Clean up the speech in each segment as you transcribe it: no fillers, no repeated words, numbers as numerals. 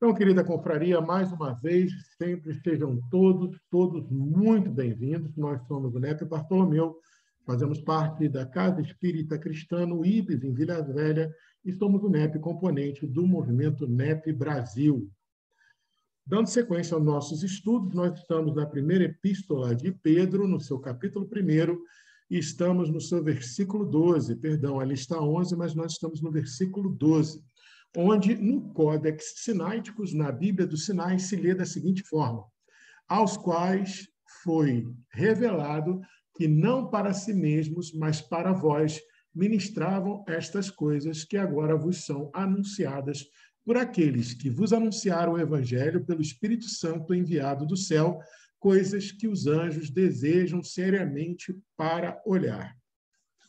Então, querida confraria, mais uma vez, sempre sejam todos muito bem-vindos. Nós somos o NEP Bartolomeu, fazemos parte da Casa Espírita Cristã no IBES, em Vila Velha, e somos o NEP componente do movimento NEP Brasil. Dando sequência aos nossos estudos, nós estamos na primeira epístola de Pedro, no seu capítulo 1, e estamos no seu versículo 12. Perdão, ali está 11, mas nós estamos no versículo 12. Onde, no Códex Sináiticos, na Bíblia dos Sinais, se lê da seguinte forma: aos quais foi revelado que não para si mesmos, mas para vós, ministravam estas coisas que agora vos são anunciadas por aqueles que vos anunciaram o Evangelho pelo Espírito Santo enviado do céu, coisas que os anjos desejam seriamente para olhar.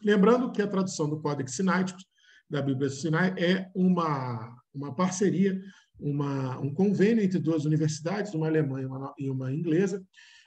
Lembrando que a tradução do Códex Sináiticos da Bíblia do Sinai é uma parceria, um convênio entre duas universidades, uma alemã e uma inglesa,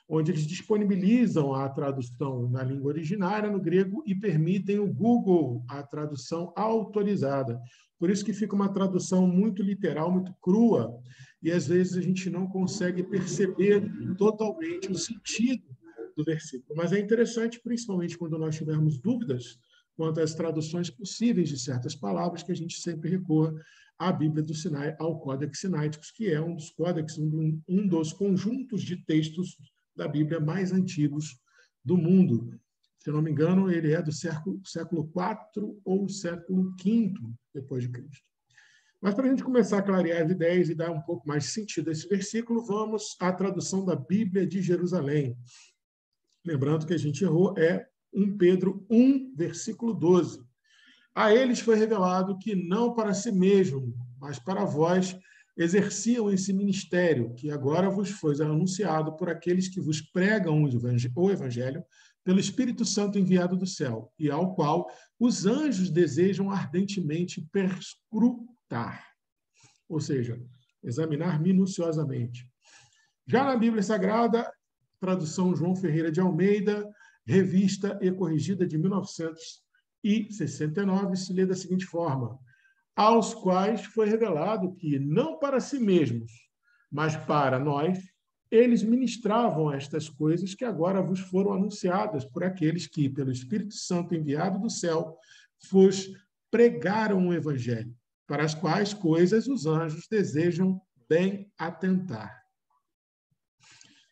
onde eles disponibilizam a tradução na língua originária, no grego, e permitem o Google, a tradução autorizada. Por isso que fica uma tradução muito literal, muito crua, e às vezes a gente não consegue perceber totalmente o sentido do versículo. Mas é interessante, principalmente quando nós tivermos dúvidas quanto às traduções possíveis de certas palavras, que a gente sempre recorra à Bíblia do Sinai, ao Códex Sináiticos, que é um dos códex, um dos conjuntos de textos da Bíblia mais antigos do mundo. Se não me engano, ele é do século IV ou século V depois de Cristo. Mas para a gente começar a clarear as ideias e dar um pouco mais de sentido a esse versículo, vamos à tradução da Bíblia de Jerusalém. Lembrando que a gente errou, é 1 Pedro 1, versículo 12. A eles foi revelado que não para si mesmo, mas para vós, exerciam esse ministério, que agora vos foi anunciado por aqueles que vos pregam o Evangelho pelo Espírito Santo enviado do céu, e ao qual os anjos desejam ardentemente perscrutar, ou seja, examinar minuciosamente. Já na Bíblia Sagrada, tradução João Ferreira de Almeida, revista e corrigida de 1969, se lê da seguinte forma: aos quais foi revelado que, não para si mesmos, mas para nós, eles ministravam estas coisas que agora vos foram anunciadas por aqueles que, pelo Espírito Santo enviado do céu, vos pregaram o Evangelho, para as quais coisas os anjos desejam bem atentar.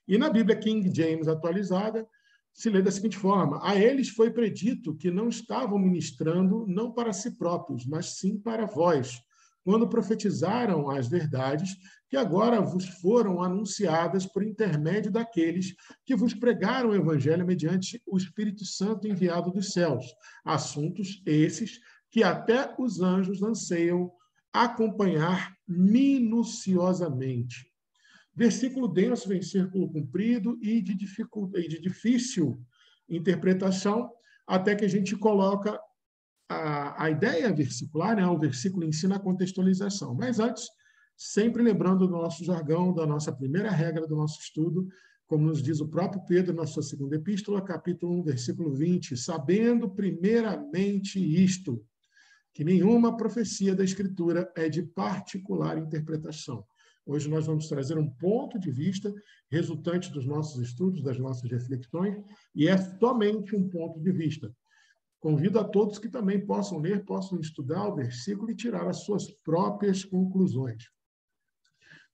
E na Bíblia King James atualizada, se lê da seguinte forma: a eles foi predito que não estavam ministrando não para si próprios, mas sim para vós, quando profetizaram as verdades que agora vos foram anunciadas por intermédio daqueles que vos pregaram o Evangelho mediante o Espírito Santo enviado dos céus, assuntos esses que até os anjos anseiam acompanhar minuciosamente. Versículo denso, versículo comprido e de difícil interpretação, até que a gente coloca a ideia versicular, né? O versículo ensina a contextualização. Mas antes, sempre lembrando do nosso jargão, da nossa primeira regra do nosso estudo, como nos diz o próprio Pedro na sua segunda epístola, capítulo 1, versículo 20, sabendo primeiramente isto, que nenhuma profecia da Escritura é de particular interpretação. Hoje nós vamos trazer um ponto de vista resultante dos nossos estudos, das nossas reflexões, e é somente um ponto de vista. Convido a todos que também possam ler, possam estudar o versículo e tirar as suas próprias conclusões.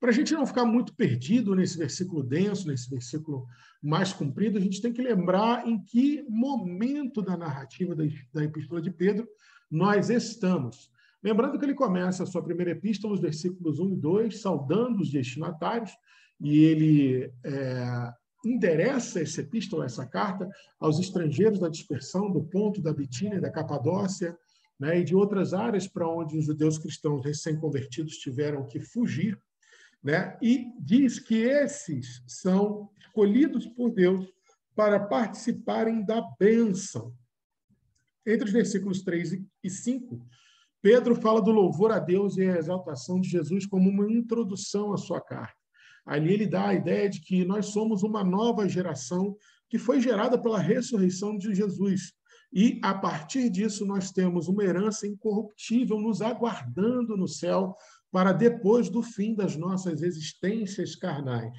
Para a gente não ficar muito perdido nesse versículo denso, nesse versículo mais comprido, a gente tem que lembrar em que momento da narrativa da Epístola de Pedro nós estamos. Lembrando que ele começa a sua primeira epístola, os versículos 1 e 2, saudando os destinatários, e ele endereça essa epístola, essa carta, aos estrangeiros da dispersão, do Ponto, da Bitínia, da Capadócia, né, e de outras áreas para onde os judeus cristãos recém-convertidos tiveram que fugir, né, e diz que esses são escolhidos por Deus para participarem da bênção. Entre os versículos 3 e 5, Pedro fala do louvor a Deus e a exaltação de Jesus como uma introdução à sua carta. Ali ele dá a ideia de que nós somos uma nova geração que foi gerada pela ressurreição de Jesus. E, a partir disso, nós temos uma herança incorruptível nos aguardando no céu para depois do fim das nossas existências carnais.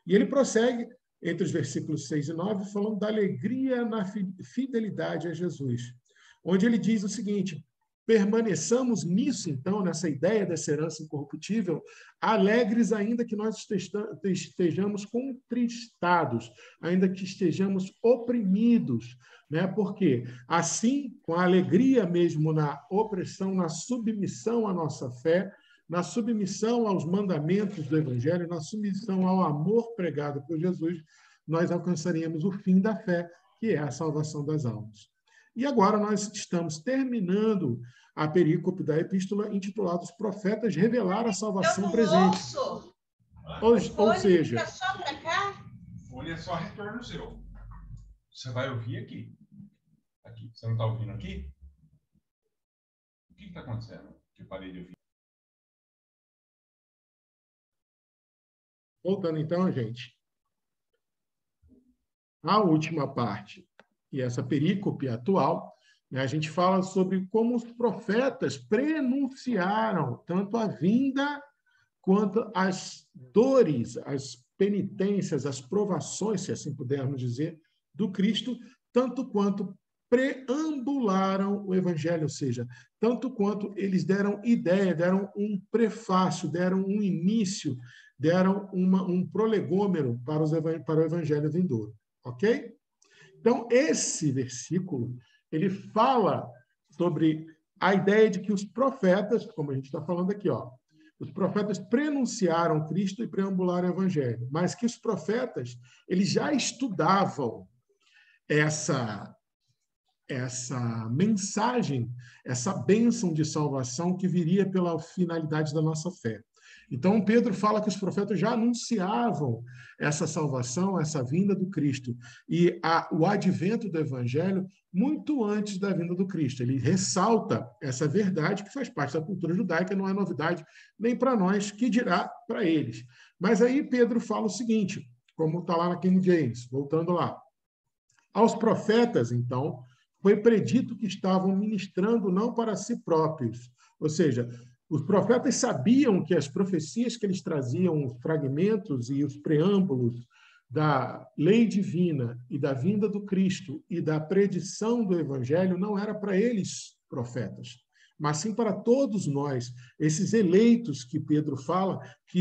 E ele prossegue entre os versículos 6 e 9, falando da alegria na fidelidade a Jesus, onde ele diz o seguinte: permaneçamos nisso, então, nessa ideia dessa herança incorruptível, alegres ainda que nós estejamos contristados, ainda que estejamos oprimidos, né? Porque assim, com a alegria mesmo na opressão, na submissão à nossa fé, na submissão aos mandamentos do Evangelho, na submissão ao amor pregado por Jesus, nós alcançaríamos o fim da fé, que é a salvação das almas. E agora nós estamos terminando a perícope da epístola intitulada Os Profetas Revelaram a Salvação Presente. Ou seja... só para cá? O fone é só retorno seu. Você vai ouvir aqui. Aqui. Você não está ouvindo aqui? O que está acontecendo? Que eu parei de ouvir. Voltando então, gente, a última parte, e essa perícope atual, né, a gente fala sobre como os profetas prenunciaram tanto a vinda quanto as dores, as penitências, as provações, se assim pudermos dizer, do Cristo, tanto quanto preambularam o Evangelho, ou seja, tanto quanto eles deram ideia, deram um prefácio, deram um início, deram um prolegômeno para o Evangelho vindouro. Ok? Então, esse versículo, ele fala sobre a ideia de que os profetas, como a gente está falando aqui, ó, os profetas prenunciaram Cristo e preambularam o Evangelho, mas que os profetas, eles já estudavam essa mensagem, essa bênção de salvação que viria pela finalidade da nossa fé. Então, Pedro fala que os profetas já anunciavam essa salvação, essa vinda do Cristo e o advento do Evangelho muito antes da vinda do Cristo. Ele ressalta essa verdade que faz parte da cultura judaica, não é novidade nem para nós, que dirá para eles. Mas aí Pedro fala o seguinte, como está lá na King James, voltando lá. Aos profetas, então, foi predito que estavam ministrando não para si próprios, ou seja, os profetas sabiam que as profecias que eles traziam, os fragmentos e os preâmbulos da lei divina e da vinda do Cristo e da predição do Evangelho não era para eles, profetas, mas sim para todos nós, esses eleitos que Pedro fala, que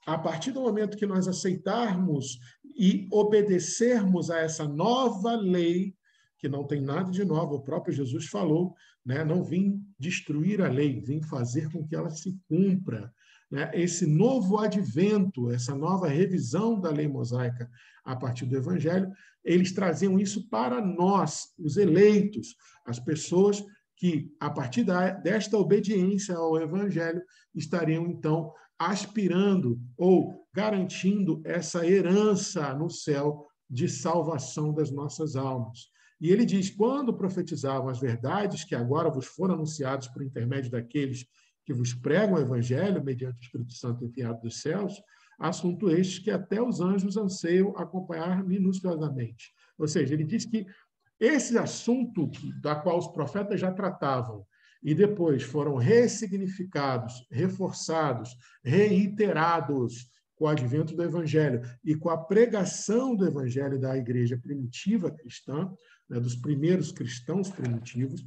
a partir do momento que nós aceitarmos e obedecermos a essa nova lei, que não tem nada de novo, o próprio Jesus falou, né? Não vim destruir a lei, vim fazer com que ela se cumpra. Né? Esse novo advento, essa nova revisão da lei mosaica a partir do Evangelho, eles traziam isso para nós, os eleitos, as pessoas que, a partir desta obediência ao Evangelho, estariam, então, aspirando ou garantindo essa herança no céu de salvação das nossas almas. E ele diz, quando profetizavam as verdades que agora vos foram anunciadas por intermédio daqueles que vos pregam o Evangelho, mediante o Espírito Santo enviado dos céus, assunto este que até os anjos anseiam acompanhar minuciosamente. Ou seja, ele diz que esse assunto da qual os profetas já tratavam e depois foram ressignificados, reforçados, reiterados com o advento do Evangelho e com a pregação do Evangelho da igreja primitiva cristã, né, dos primeiros cristãos primitivos,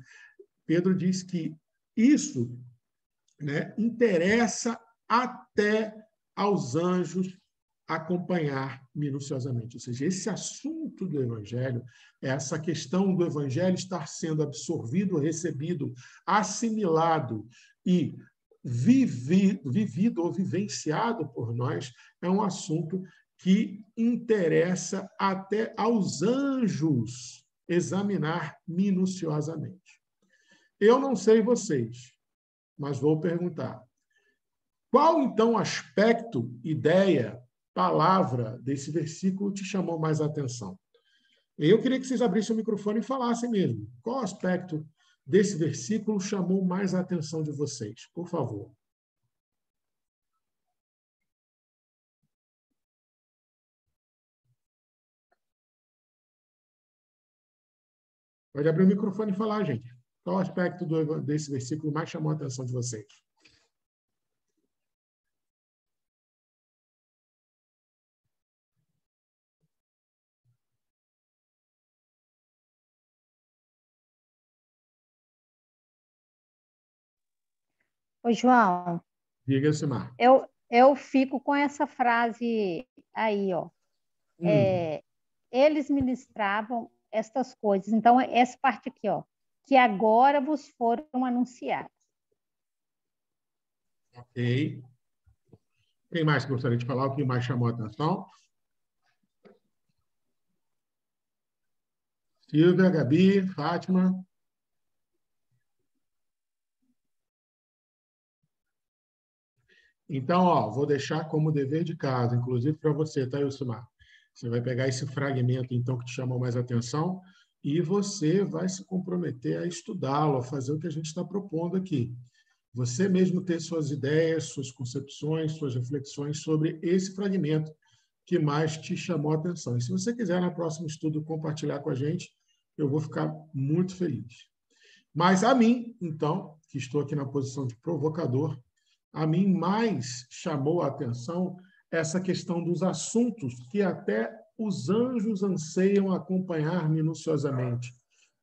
Pedro diz que isso, né, interessa até aos anjos acompanhar minuciosamente. Ou seja, esse assunto do Evangelho, essa questão do Evangelho estar sendo absorvido, recebido, assimilado e vivido ou vivenciado por nós, é um assunto que interessa até aos anjos examinar minuciosamente. Eu não sei vocês, mas vou perguntar. Qual, então, aspecto, ideia, palavra desse versículo te chamou mais a atenção? Eu queria que vocês abrissem o microfone e falassem mesmo. Qual aspecto desse versículo chamou mais a atenção de vocês? Por favor. Pode abrir o microfone e falar, gente. Qual aspecto desse versículo mais chamou a atenção de vocês? Ô, João, Diga-se, Mar. eu fico com essa frase aí, ó. Eles ministravam estas coisas. Então, essa parte aqui, ó, que agora vos foram anunciadas. Ok. Quem mais gostaria de falar? O que mais chamou a atenção? Silvia, Gabi, Fátima. Então, ó, vou deixar como dever de casa, inclusive para você, tá, Ilsumar? Você vai pegar esse fragmento, então, que te chamou mais atenção, e você vai se comprometer a estudá-lo, a fazer o que a gente está propondo aqui. Você mesmo ter suas ideias, suas concepções, suas reflexões sobre esse fragmento que mais te chamou a atenção. E se você quiser, no próximo estudo, compartilhar com a gente, eu vou ficar muito feliz. Mas a mim, então, que estou aqui na posição de provocador, a mim mais chamou a atenção essa questão dos assuntos que até os anjos anseiam acompanhar minuciosamente.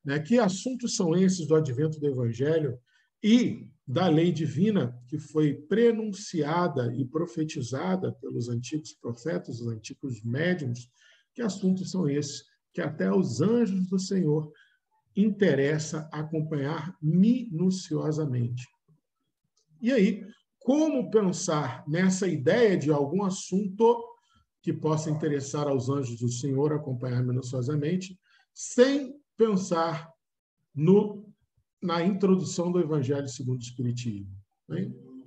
Né? Que assuntos são esses do advento do Evangelho e da lei divina que foi prenunciada e profetizada pelos antigos profetas, os antigos médiuns? Que assuntos são esses que até os anjos do Senhor interessa acompanhar minuciosamente? E aí, como pensar nessa ideia de algum assunto que possa interessar aos anjos do Senhor acompanhar minuciosamente, sem pensar na introdução do Evangelho segundo o Espiritismo?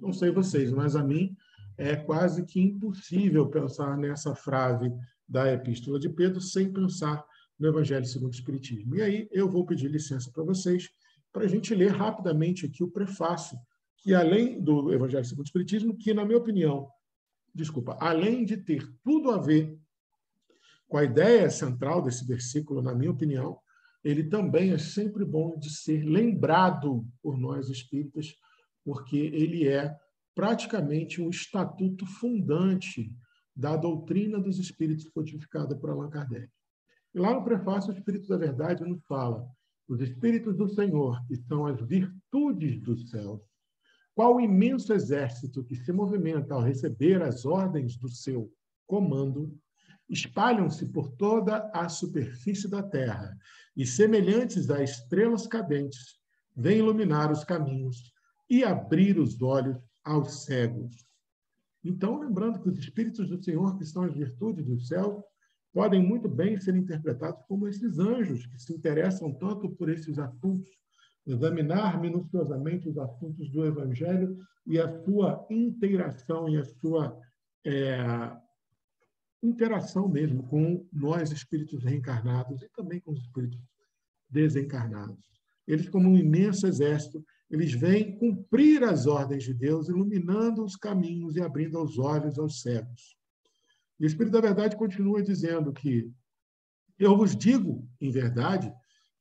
Não sei vocês, mas a mim é quase que impossível pensar nessa frase da Epístola de Pedro sem pensar no Evangelho segundo o Espiritismo. E aí eu vou pedir licença para vocês para a gente ler rapidamente aqui o prefácio, que além do Evangelho segundo o Espiritismo, que, na minha opinião, além de ter tudo a ver com a ideia central desse versículo, na minha opinião, ele também é sempre bom de ser lembrado por nós espíritas, porque ele é praticamente um estatuto fundante da doutrina dos espíritos codificada por Allan Kardec. E lá no prefácio, o Espírito da Verdade nos fala: os espíritos do Senhor, que são as virtudes do céu, qual o imenso exército que se movimenta ao receber as ordens do seu comando, espalham-se por toda a superfície da terra e, semelhantes a estrelas cadentes, vêm iluminar os caminhos e abrir os olhos aos cegos. Então, lembrando que os espíritos do Senhor, que são as virtudes do céu, podem muito bem ser interpretados como esses anjos que se interessam tanto por esses assuntos, examinar minuciosamente os assuntos do Evangelho e a sua inteiração e a sua interação mesmo com nós, espíritos reencarnados, e também com os espíritos desencarnados. Eles, como um imenso exército, eles vêm cumprir as ordens de Deus, iluminando os caminhos e abrindo os olhos aos cegos. E o Espírito da Verdade continua dizendo que eu vos digo, em verdade,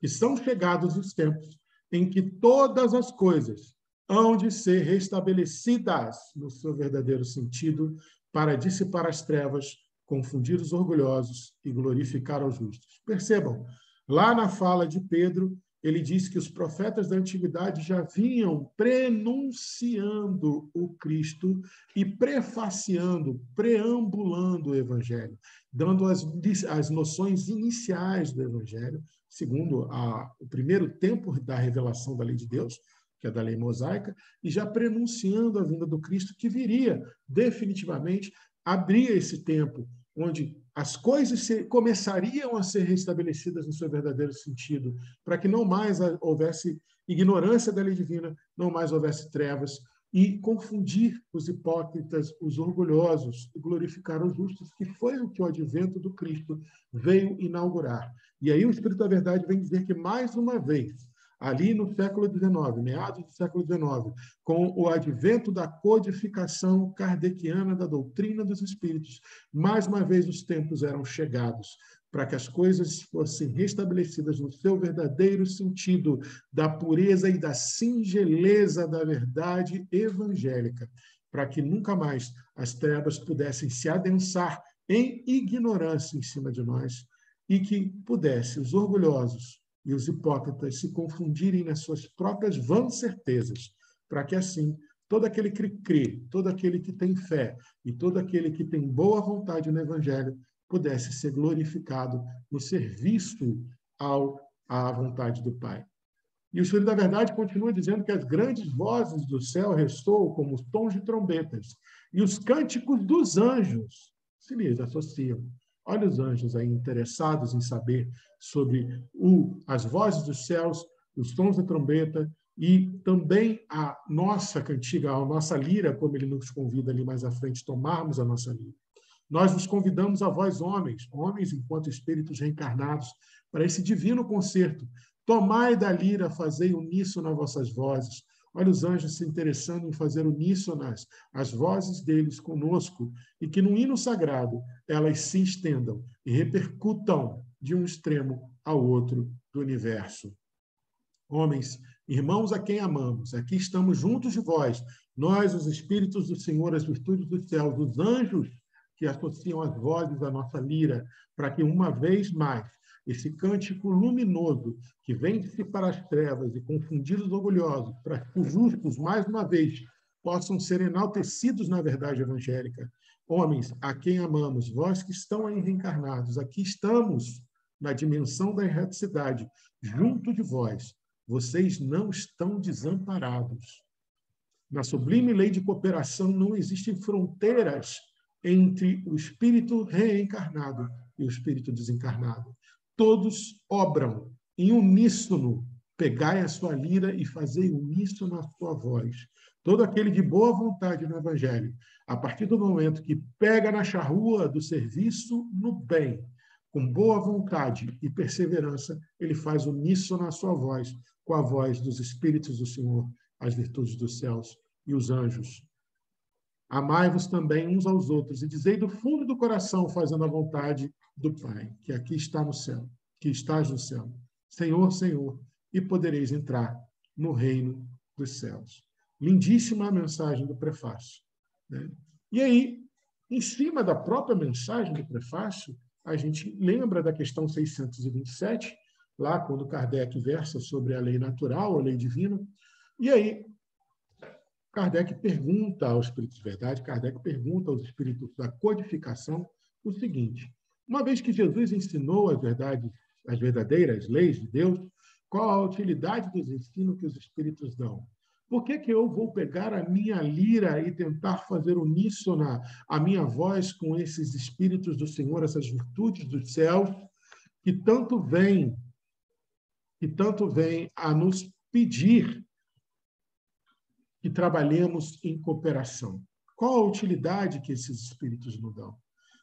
que são chegados os tempos em que todas as coisas hão de ser restabelecidas no seu verdadeiro sentido para dissipar as trevas, confundir os orgulhosos e glorificar os justos. Percebam, lá na fala de Pedro, ele diz que os profetas da antiguidade já vinham prenunciando o Cristo e prefaciando, preambulando o Evangelho, dando as noções iniciais do Evangelho, segundo o primeiro tempo da revelação da lei de Deus, que é da lei mosaica, e já prenunciando a vinda do Cristo, que viria definitivamente abrir esse tempo onde as coisas começariam a ser restabelecidas no seu verdadeiro sentido, para que não mais houvesse ignorância da lei divina, não mais houvesse trevas, e confundir os hipócritas, os orgulhosos, e glorificar os justos, que foi o que o advento do Cristo veio inaugurar. E aí o Espírito da Verdade vem dizer que, mais uma vez, ali no século XIX, meados do século XIX, com o advento da codificação kardeciana da doutrina dos espíritos, mais uma vez os tempos eram chegados para que as coisas fossem restabelecidas no seu verdadeiro sentido da pureza e da singeleza da verdade evangélica, para que nunca mais as trevas pudessem se adensar em ignorância em cima de nós e que pudessem os orgulhosos e os hipócritas se confundirem nas suas próprias vãs certezas, para que assim todo aquele que crê, todo aquele que tem fé e todo aquele que tem boa vontade no Evangelho pudesse ser glorificado no serviço à vontade do Pai. E o Espírito da Verdade continua dizendo que as grandes vozes do céu ressoam como os tons de trombetas e os cânticos dos anjos se lhes associam. Olha os anjos aí interessados em saber sobre as vozes dos céus, os tons da trombeta e também a nossa cantiga, a nossa lira, como ele nos convida ali mais à frente, tomarmos a nossa lira. Nós nos convidamos a vós, homens enquanto espíritos reencarnados, para esse divino concerto. Tomai da lira, fazei uníssono as vossas vozes. Olha os anjos se interessando em fazer uníssonas as vozes deles conosco, e que no hino sagrado elas se estendam e repercutam de um extremo ao outro do universo. Homens, irmãos a quem amamos, aqui estamos juntos de vós, nós, os espíritos do Senhor, as virtudes dos céus, os anjos que associam as vozes à nossa lira, para que uma vez mais esse cântico luminoso que vence para as trevas e confundidos orgulhosos, para que os justos, mais uma vez, possam ser enaltecidos na verdade evangélica. Homens, a quem amamos, vós que estão aí reencarnados, aqui estamos na dimensão da erraticidade, junto de vós. Vocês não estão desamparados. Na sublime lei de cooperação não existem fronteiras entre o espírito reencarnado e o espírito desencarnado. Todos obram em uníssono. Pegai a sua lira e fazei uníssono a sua voz. Todo aquele de boa vontade no Evangelho, a partir do momento que pega na charrua do serviço no bem, com boa vontade e perseverança, ele faz uníssono a sua voz, com a voz dos Espíritos do Senhor, as virtudes dos céus e os anjos. Amai-vos também uns aos outros e dizei do fundo do coração, fazendo a vontade do Pai, que aqui está no céu, que estás no céu. Senhor, Senhor, e podereis entrar no reino dos céus. Lindíssima a mensagem do prefácio, né? E aí, em cima da própria mensagem do prefácio, a gente lembra da questão 627, lá quando Kardec versa sobre a lei natural, a lei divina, e aí Kardec pergunta aos espíritos de verdade, Kardec pergunta aos espíritos da codificação o seguinte: uma vez que Jesus ensinou as verdadeiras leis de Deus, qual a utilidade dos ensinos que os espíritos dão? Por que eu vou pegar a minha lira e tentar fazer uníssona a minha voz com esses espíritos do Senhor, essas virtudes dos céus, que tanto vêm a nos pedir que trabalhemos em cooperação? Qual a utilidade que esses espíritos nos dão?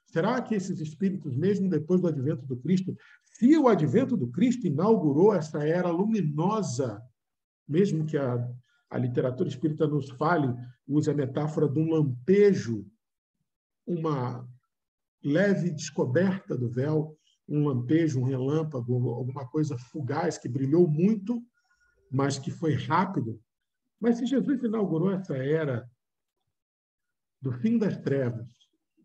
Será que esses espíritos, mesmo depois do advento do Cristo, se o advento do Cristo inaugurou essa era luminosa, mesmo que a literatura espírita nos fale, use a metáfora de um lampejo, uma leve descoberta do véu, um lampejo, um relâmpago, alguma coisa fugaz que brilhou muito, mas que foi rápido. Mas se Jesus inaugurou essa era do fim das trevas,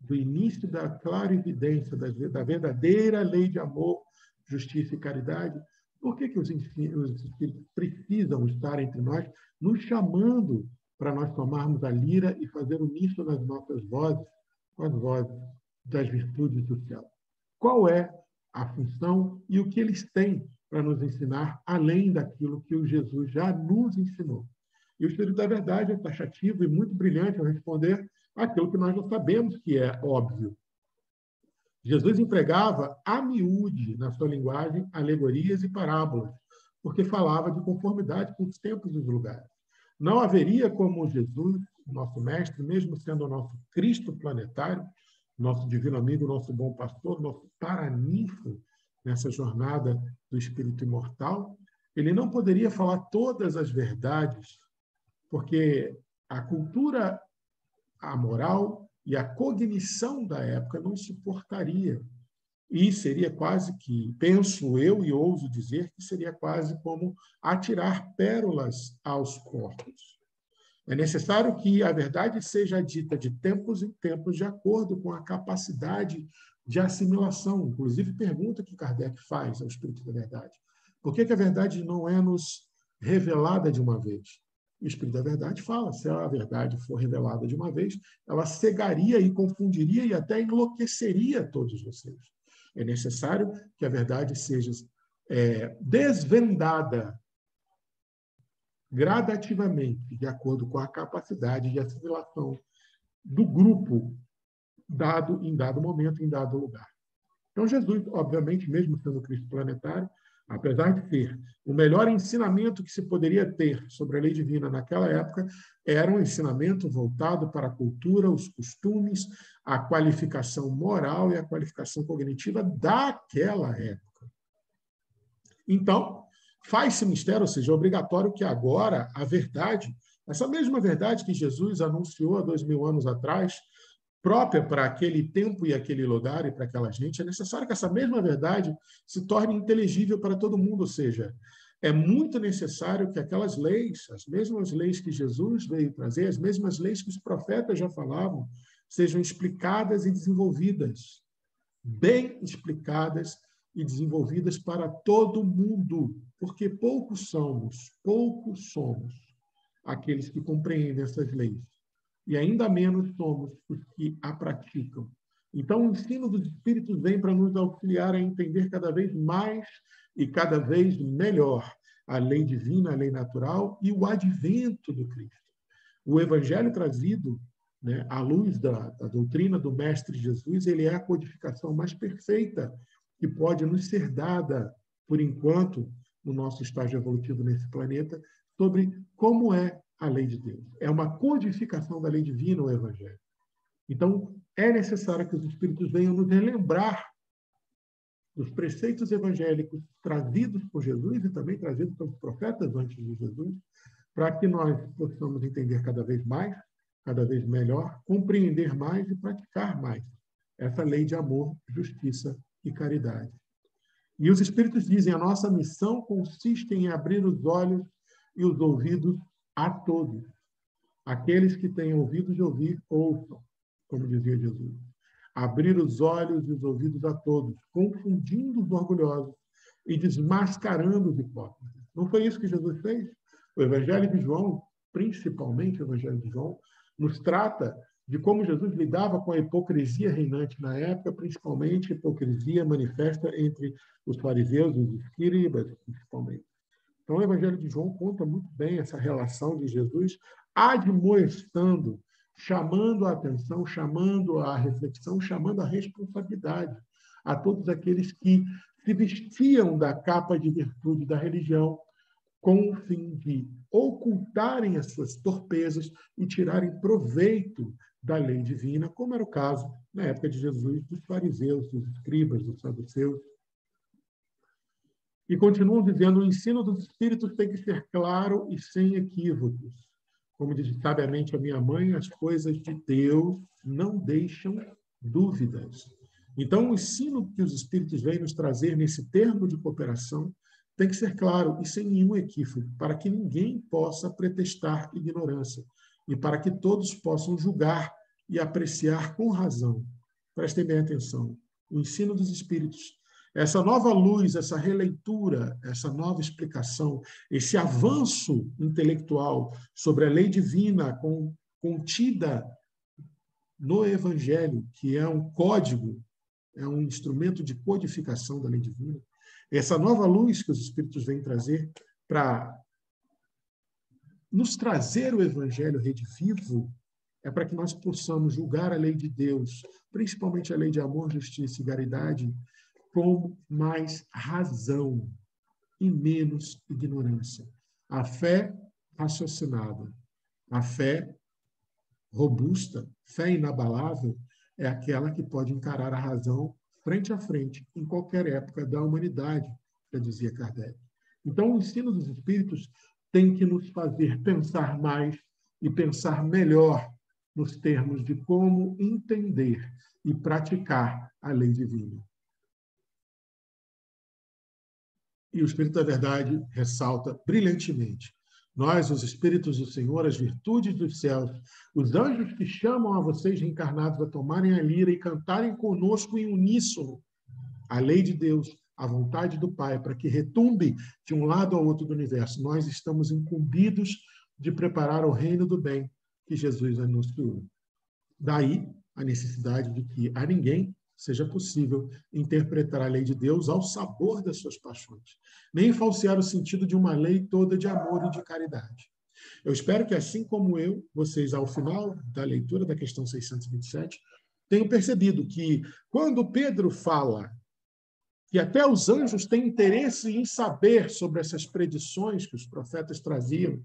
do início da clara evidência da verdadeira lei de amor, justiça e caridade, por que os espíritos precisam estar entre nós, nos chamando para nós tomarmos a lira e fazer uníssono nas nossas vozes, com as vozes das virtudes do céu? Qual é a função e o que eles têm para nos ensinar, além daquilo que o Jesus já nos ensinou? E o Espírito da Verdade é taxativo e muito brilhante ao responder aquilo que nós já sabemos que é óbvio. Jesus empregava a miúde, na sua linguagem, alegorias e parábolas, porque falava de conformidade com os tempos e os lugares. Não haveria como Jesus, nosso mestre, mesmo sendo o nosso Cristo planetário, nosso divino amigo, nosso bom pastor, nosso paraninfo nessa jornada do espírito imortal, ele não poderia falar todas as verdades, porque a cultura, a moral e a cognição da época não suportaria. E seria quase que, penso eu e ouso dizer, que seria quase como atirar pérolas aos corpos. É necessário que a verdade seja dita de tempos em tempos, de acordo com a capacidade de assimilação. Inclusive, pergunta que Kardec faz ao Espírito da Verdade: por que a verdade não é nos revelada de uma vez? O Espírito da Verdade fala, se a verdade for revelada de uma vez, ela cegaria e confundiria e até enlouqueceria todos vocês. É necessário que a verdade seja desvendada gradativamente, de acordo com a capacidade de assimilação do grupo dado em dado momento, em dado lugar. Então, Jesus, obviamente, mesmo sendo Cristo planetário, apesar de ser o melhor ensinamento que se poderia ter sobre a lei divina naquela época, era um ensinamento voltado para a cultura, os costumes, a qualificação moral e a qualificação cognitiva daquela época. Então, faz-se mistério, ou seja, é obrigatório que agora a verdade, essa mesma verdade que Jesus anunciou há 2000 anos atrás, própria para aquele tempo e aquele lugar e para aquela gente, é necessário que essa mesma verdade se torne inteligível para todo mundo, ou seja, é muito necessário que aquelas leis, as mesmas leis que Jesus veio trazer, as mesmas leis que os profetas já falavam, sejam explicadas e desenvolvidas, bem explicadas e desenvolvidas para todo mundo, porque poucos somos aqueles que compreendem essas leis. E ainda menos somos os que a praticam. Então, o ensino dos Espíritos vem para nos auxiliar a entender cada vez mais e cada vez melhor a lei divina, a lei natural e o advento do Cristo. O Evangelho trazido, né, à luz da doutrina do Mestre Jesus, ele é a codificação mais perfeita que pode nos ser dada, por enquanto, no nosso estágio evolutivo nesse planeta, sobre como é a lei de Deus. É uma codificação da lei divina, o Evangelho. Então, é necessário que os Espíritos venham nos relembrar dos preceitos evangélicos trazidos por Jesus e também trazidos pelos profetas antes de Jesus, para que nós possamos entender cada vez mais, cada vez melhor, compreender mais e praticar mais essa lei de amor, justiça e caridade. E os Espíritos dizem, a nossa missão consiste em abrir os olhos e os ouvidos a todos. Aqueles que têm ouvidos de ouvir, ouçam, como dizia Jesus. Abrir os olhos e os ouvidos a todos, confundindo os orgulhosos e desmascarando os hipócritas. Não foi isso que Jesus fez? O Evangelho de João, principalmente o Evangelho de João, nos trata de como Jesus lidava com a hipocrisia reinante na época, principalmente a hipocrisia manifesta entre os fariseus e os escribas, principalmente. Então, o Evangelho de João conta muito bem essa relação de Jesus admoestando, chamando a atenção, chamando a reflexão, chamando a responsabilidade a todos aqueles que se vestiam da capa de virtude da religião com o fim de ocultarem as suas torpezas e tirarem proveito da lei divina, como era o caso na época de Jesus dos fariseus, dos escribas, dos saduceus. E continuam dizendo, o ensino dos Espíritos tem que ser claro e sem equívocos. Como diz sabiamente a minha mãe, as coisas de Deus não deixam dúvidas. Então, o ensino que os Espíritos vêm nos trazer nesse termo de cooperação tem que ser claro e sem nenhum equívoco, para que ninguém possa pretextar ignorância e para que todos possam julgar e apreciar com razão. Prestem bem atenção. O ensino dos Espíritos, essa nova luz, essa releitura, essa nova explicação, esse avanço intelectual sobre a lei divina contida no Evangelho, que é um código, é um instrumento de codificação da lei divina, essa nova luz que os Espíritos vêm trazer para nos trazer o Evangelho redivivo, é para que nós possamos julgar a lei de Deus, principalmente a lei de amor, justiça e caridade, com mais razão e menos ignorância. A fé raciocinada, a fé robusta, fé inabalável, é aquela que pode encarar a razão frente a frente, em qualquer época da humanidade, já dizia Kardec. Então, o ensino dos Espíritos tem que nos fazer pensar mais e pensar melhor nos termos de como entender e praticar a lei divina. E o Espírito da Verdade ressalta brilhantemente. Nós, os Espíritos do Senhor, as virtudes dos céus, os anjos que chamam a vocês reencarnados a tomarem a lira e cantarem conosco em uníssono a lei de Deus, a vontade do Pai, para que retumbe de um lado ao outro do universo. Nós estamos incumbidos de preparar o reino do bem que Jesus anunciou. Daí a necessidade de que a ninguém seja possível interpretar a lei de Deus ao sabor das suas paixões, nem falsear o sentido de uma lei toda de amor e de caridade. Eu espero que, assim como eu, vocês, ao final da leitura da questão 627, tenham percebido que, quando Pedro fala que até os anjos têm interesse em saber sobre essas predições que os profetas traziam,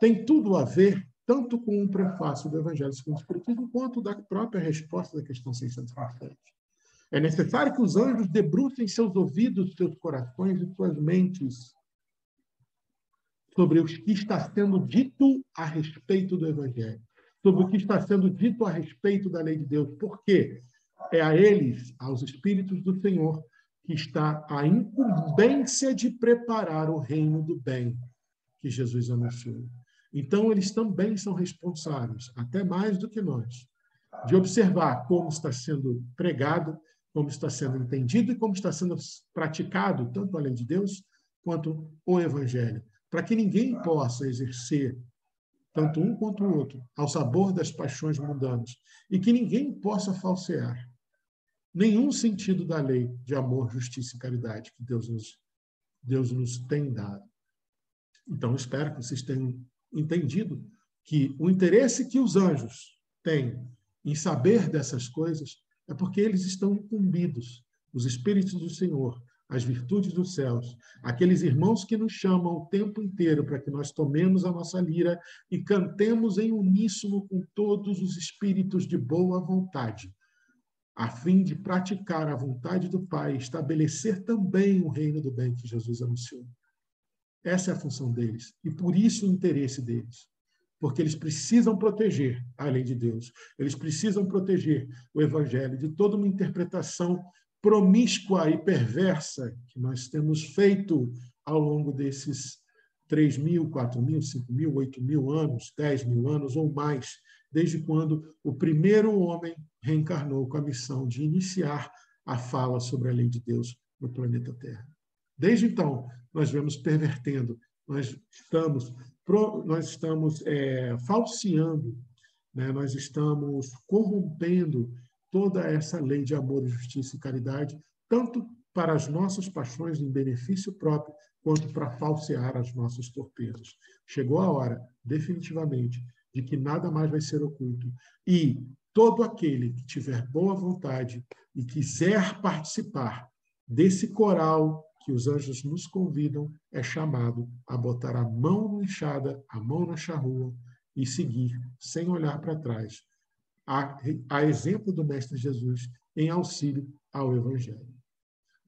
tem tudo a ver tanto com o prefácio do Evangelho segundo o Espiritismo, quanto da própria resposta da questão 627. É necessário que os anjos debrucem seus ouvidos, seus corações e suas mentes sobre o que está sendo dito a respeito do Evangelho, sobre o que está sendo dito a respeito da lei de Deus. Por quê? É a eles, aos Espíritos do Senhor, que está a incumbência de preparar o reino do bem que Jesus anunciou. Então, eles também são responsáveis, até mais do que nós, de observar como está sendo pregado, como está sendo entendido e como está sendo praticado tanto a lei de Deus quanto o Evangelho, para que ninguém possa exercer, tanto um quanto o outro, ao sabor das paixões mundanas, e que ninguém possa falsear nenhum sentido da lei de amor, justiça e caridade que Deus nos tem dado. Então, espero que vocês tenham entendido que o interesse que os anjos têm em saber dessas coisas é porque eles estão incumbidos, os Espíritos do Senhor, as virtudes dos céus, aqueles irmãos que nos chamam o tempo inteiro para que nós tomemos a nossa lira e cantemos em uníssono com todos os espíritos de boa vontade, a fim de praticar a vontade do Pai, estabelecer também o reino do bem que Jesus anunciou. Essa é a função deles, e por isso o interesse deles. Porque eles precisam proteger a lei de Deus, eles precisam proteger o Evangelho de toda uma interpretação promíscua e perversa que nós temos feito ao longo desses 3.000, 4.000, 5.000, 8.000 anos, 10.000 anos ou mais, desde quando o primeiro homem reencarnou com a missão de iniciar a fala sobre a lei de Deus no planeta Terra. Desde então, nós vemos pervertendo, nós estamos falseando, né? Nós estamos corrompendo toda essa lei de amor, justiça e caridade, tanto para as nossas paixões em benefício próprio, quanto para falsear as nossas torpezas. Chegou a hora, definitivamente, de que nada mais vai ser oculto. E todo aquele que tiver boa vontade e quiser participar desse coral que os anjos nos convidam, é chamado a botar a mão no enxada, a mão na charrua e seguir, sem olhar para trás, a exemplo do Mestre Jesus, em auxílio ao Evangelho.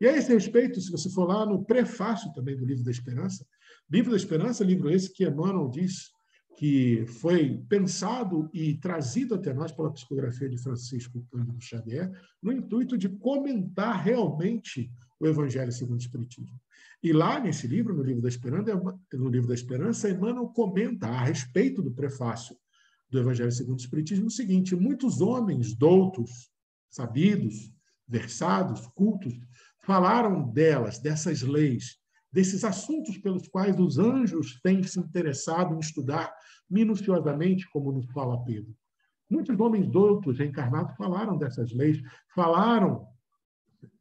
E a esse respeito, se você for lá no prefácio também do Livro da Esperança, livro esse que Emmanuel diz que foi pensado e trazido até nós pela psicografia de Francisco Cândido Xavier, no intuito de comentar realmente o Evangelho segundo o Espiritismo. E lá nesse livro, no Livro da Esperança, Emmanuel comenta a respeito do prefácio do Evangelho segundo o Espiritismo o seguinte: muitos homens doutos, sabidos, versados, cultos, falaram dessas leis, desses assuntos pelos quais os anjos têm se interessado em estudar minuciosamente, como nos fala Pedro. Muitos homens doutos, reencarnados, falaram dessas leis, falaram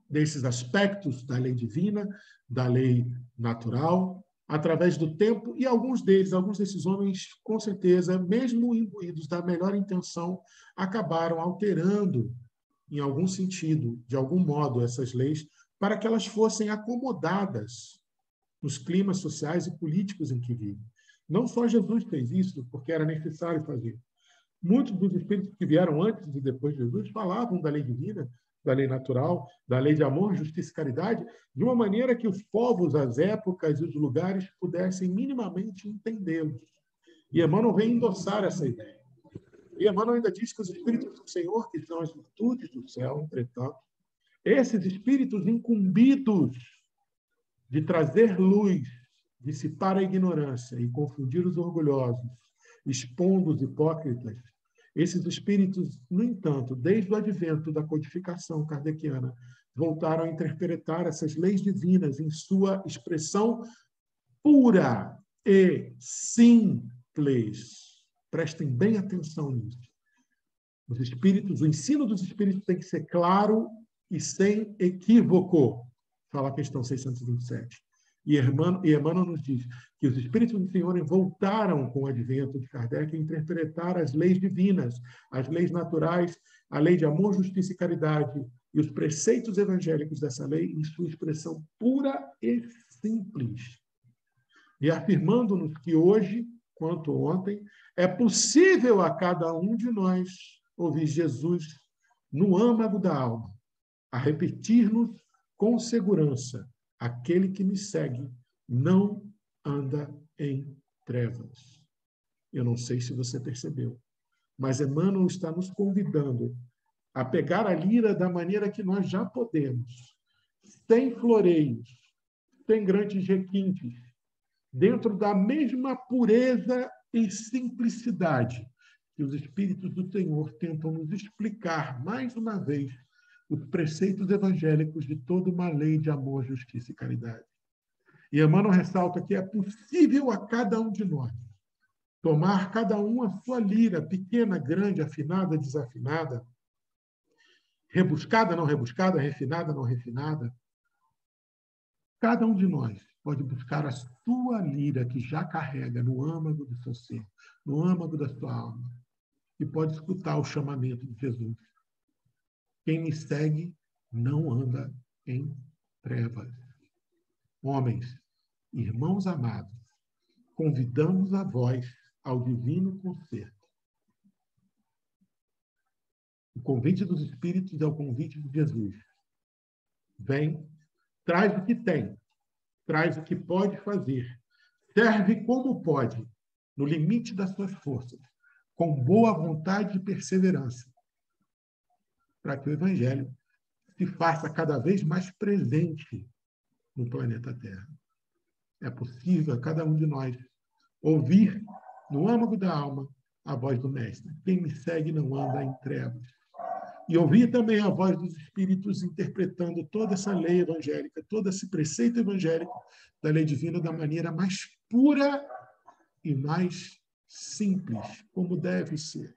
desses aspectos da lei divina, da lei natural, através do tempo, e alguns desses homens, com certeza, mesmo imbuídos da melhor intenção, acabaram alterando, em algum sentido, de algum modo, essas leis, para que elas fossem acomodadas nos climas sociais e políticos em que vivem. Não só Jesus fez isso, porque era necessário fazer. Muitos dos espíritos que vieram antes e depois de Jesus falavam da lei divina, da lei natural, da lei de amor, justiça e caridade, de uma maneira que os povos, as épocas e os lugares pudessem minimamente entendê-los. E Emmanuel vem endossar essa ideia. E Emmanuel ainda diz que os espíritos do Senhor, que são as virtudes do céu, entretanto, esses espíritos incumbidos de trazer luz, dissipar a ignorância e confundir os orgulhosos, expondo os hipócritas, esses espíritos, no entanto, desde o advento da codificação kardeciana, voltaram a interpretar essas leis divinas em sua expressão pura, e simples. Prestem bem atenção nisso. Os espíritos, o ensino dos espíritos tem que ser claro e sem equívoco. Fala a questão 627. E Emmanuel nos diz que os espíritos do Senhor voltaram com o advento de Kardec a interpretar as leis divinas, as leis naturais, a lei de amor, justiça e caridade, e os preceitos evangélicos dessa lei em sua expressão pura e simples. E afirmando-nos que hoje, quanto ontem, é possível a cada um de nós ouvir Jesus no âmago da alma, a repetir-nos com segurança: aquele que me segue não anda em trevas. Eu não sei se você percebeu, mas Emmanuel está nos convidando a pegar a lira da maneira que nós já podemos, sem floreios, sem grandes requintes, dentro da mesma pureza e simplicidade que os Espíritos do Senhor tentam nos explicar, mais uma vez, os preceitos evangélicos de toda uma lei de amor, justiça e caridade. E Emmanuel ressalta que é possível a cada um de nós tomar cada um a sua lira, pequena, grande, afinada, desafinada, rebuscada, não rebuscada, refinada, não refinada. Cada um de nós pode buscar a sua lira que já carrega no âmago do seu ser, no âmago da sua alma, e pode escutar o chamamento de Jesus. Quem me segue não anda em trevas. Homens, irmãos amados, convidamos a vós ao divino concerto. O convite dos Espíritos é o convite de Jesus. Vem, traz o que tem, traz o que pode fazer, serve como pode, no limite das suas forças, com boa vontade e perseverança, para que o Evangelho se faça cada vez mais presente no planeta Terra. É possível a cada um de nós ouvir no âmago da alma a voz do Mestre. Quem me segue não anda em trevas. E ouvir também a voz dos Espíritos interpretando toda essa lei evangélica, todo esse preceito evangélico da lei divina da maneira mais pura e mais simples, como deve ser.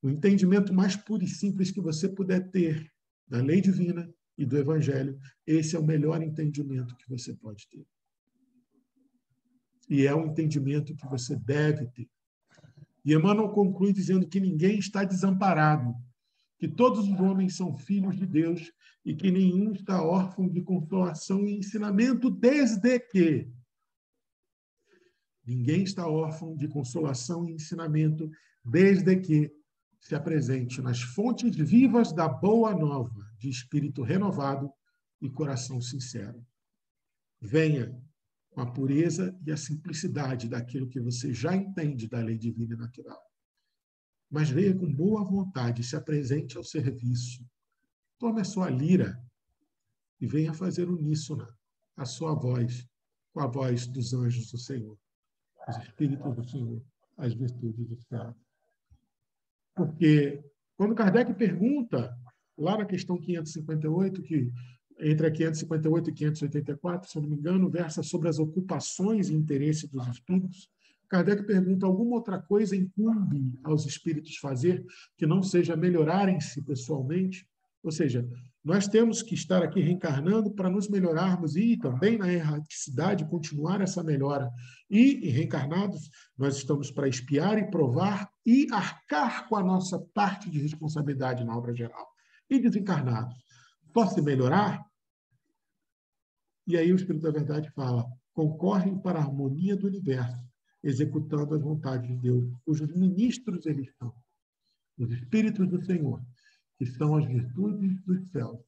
O entendimento mais puro e simples que você puder ter da lei divina e do Evangelho, esse é o melhor entendimento que você pode ter. E é o entendimento que você deve ter. E Emmanuel conclui dizendo que ninguém está desamparado, que todos os homens são filhos de Deus e que nenhum está órfão de consolação e ensinamento, desde que ninguém está órfão de consolação e ensinamento, desde que se apresente nas fontes vivas da boa nova, de espírito renovado e coração sincero. Venha com a pureza e a simplicidade daquilo que você já entende da lei divina e natural. Mas venha com boa vontade, se apresente ao serviço. Tome a sua lira e venha fazer uníssona a sua voz com a voz dos anjos do Senhor, os Espíritos do Senhor, as virtudes do céu. Porque quando Kardec pergunta, lá na questão 558, que entre a 558 e 584, se eu não me engano, versa sobre as ocupações e interesses dos espíritos, Kardec pergunta: alguma outra coisa incumbe aos espíritos fazer que não seja melhorarem-se pessoalmente? Ou seja, nós temos que estar aqui reencarnando para nos melhorarmos e também na erraticidade continuar essa melhora. E reencarnados, nós estamos para espiar e provar e arcar com a nossa parte de responsabilidade na obra geral. E desencarnados, só se melhorar? E aí o Espírito da Verdade fala: concorrem para a harmonia do universo, executando as vontades de Deus, cujos ministros eles são, os Espíritos do Senhor, que são as virtudes dos céus,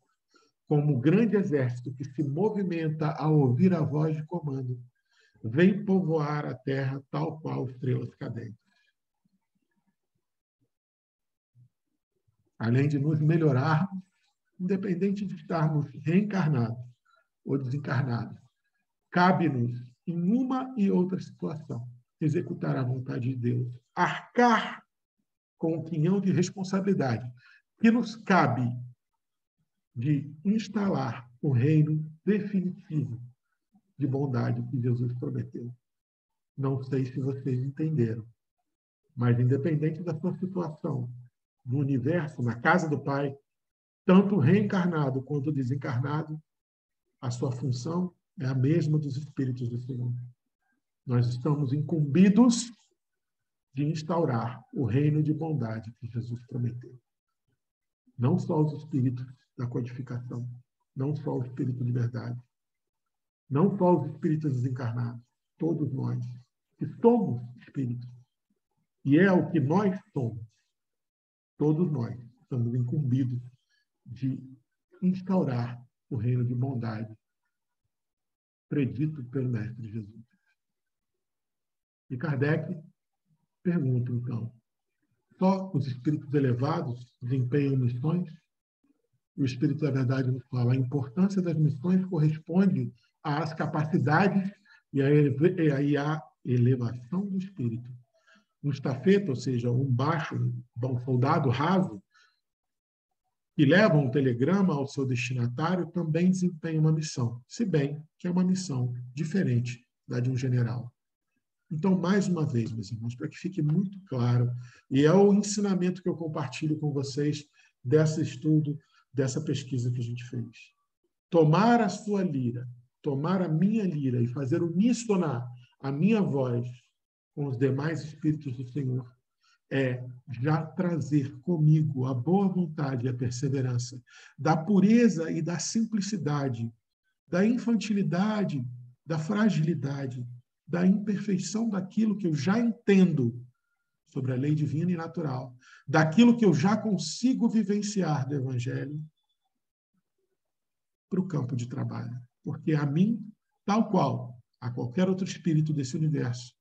como o grande exército que se movimenta ao ouvir a voz de comando, vem povoar a terra tal qual estrelas cadentes. Além de nos melhorarmos, independente de estarmos reencarnados ou desencarnados, cabe-nos, em uma e outra situação, executar a vontade de Deus, arcar com o quinhão de responsabilidade que nos cabe de instalar o reino definitivo de bondade que Jesus prometeu. Não sei se vocês entenderam, mas independente da sua situação, no universo, na casa do Pai, tanto reencarnado quanto desencarnado, a sua função é a mesma dos Espíritos do Senhor. Nós estamos incumbidos de instaurar o reino de bondade que Jesus prometeu. Não só os espíritos da codificação, não só o espírito de verdade, não só os espíritos desencarnados, todos nós, que somos espíritos. E é o que nós somos. Todos nós estamos incumbidos de instaurar o reino de bondade predito pelo Mestre Jesus. E Kardec pergunta, então, só os espíritos elevados desempenham missões? O Espírito da Verdade nos fala, a importância das missões corresponde às capacidades e à elevação do espírito. Um estafeta, ou seja, um soldado raso, que leva um telegrama ao seu destinatário, também desempenha uma missão, se bem que é uma missão diferente da de um general. Então, mais uma vez, meus irmãos, para que fique muito claro, e é o ensinamento que eu compartilho com vocês desse estudo, dessa pesquisa que a gente fez. Tomar a sua lira, tomar a minha lira e fazer uníssonar a minha voz com os demais espíritos do Senhor é já trazer comigo a boa vontade e a perseverança da pureza e da simplicidade, da infantilidade, da fragilidade, da imperfeição daquilo que eu já entendo sobre a lei divina e natural, daquilo que eu já consigo vivenciar do Evangelho para o campo de trabalho. Porque a mim, tal qual a qualquer outro espírito desse universo,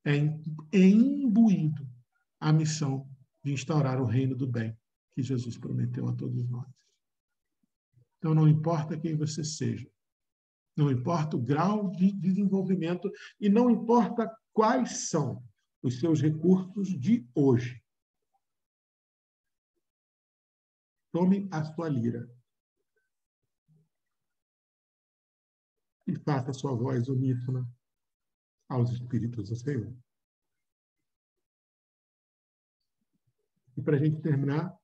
é imbuído a missão de instaurar o reino do bem que Jesus prometeu a todos nós. Então, não importa quem você seja, não importa o grau de desenvolvimento e não importa quais são os seus recursos de hoje. Tome a sua lira e faça a sua voz uníssona aos espíritos do Senhor. E para a gente terminar,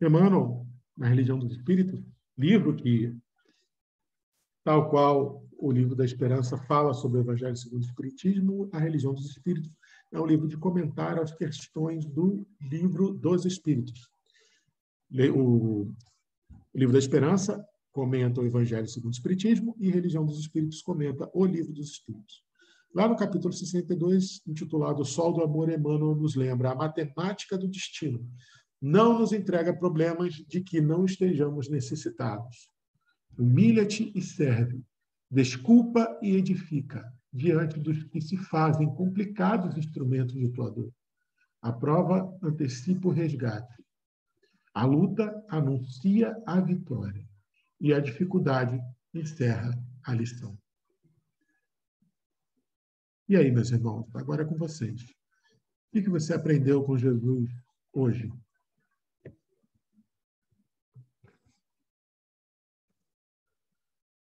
Emmanuel, na Religião dos Espíritos, livro que, tal qual o livro da Esperança fala sobre o Evangelho segundo o Espiritismo, a Religião dos Espíritos é um livro de comentário às questões do Livro dos Espíritos. O livro da Esperança comenta o Evangelho segundo o Espiritismo e a Religião dos Espíritos comenta o Livro dos Espíritos. Lá no capítulo 62, intitulado O Sol do Amor, Emmanuel nos lembra: a matemática do destino não nos entrega problemas de que não estejamos necessitados. Humilha-te e serve, desculpa e edifica, diante dos que se fazem complicados instrumentos de tua dor. A prova antecipa o resgate. A luta anuncia a vitória. E a dificuldade encerra a lição. E aí, meus irmãos, agora é com vocês. O que você aprendeu com Jesus hoje?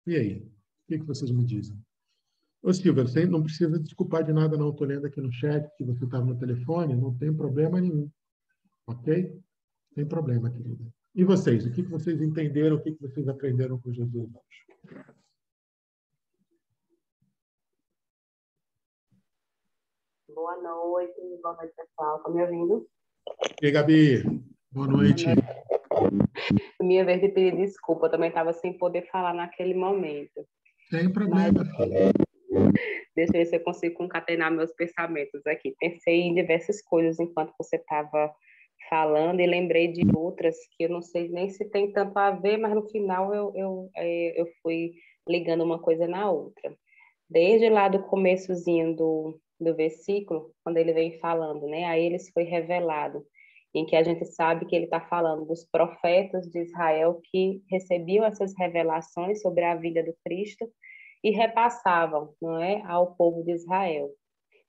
E aí? O que vocês me dizem? Ô, Silvia, você não precisa desculpar de nada, não. Estou lendo aqui no chat que você estava no telefone, não tem problema nenhum. Ok? Sem problema, querida. E vocês? O que vocês entenderam? O que vocês aprenderam com Jesus hoje? Boa noite, pessoal. Estão me ouvindo? E aí, Gabi? Boa noite. Minha vez de pedir desculpa, eu também estava sem poder falar naquele momento. Sem problema. Deixa eu ver se eu consigo concatenar meus pensamentos aqui. Pensei em diversas coisas enquanto você estava falando e lembrei de outras que eu não sei nem se tem tanto a ver, mas no final eu fui ligando uma coisa na outra. Desde lá do começozinho do versículo, quando ele vem falando, né? A eles foi revelado, em que a gente sabe que ele está falando dos profetas de Israel que recebiam essas revelações sobre a vida do Cristo e repassavam, não é, ao povo de Israel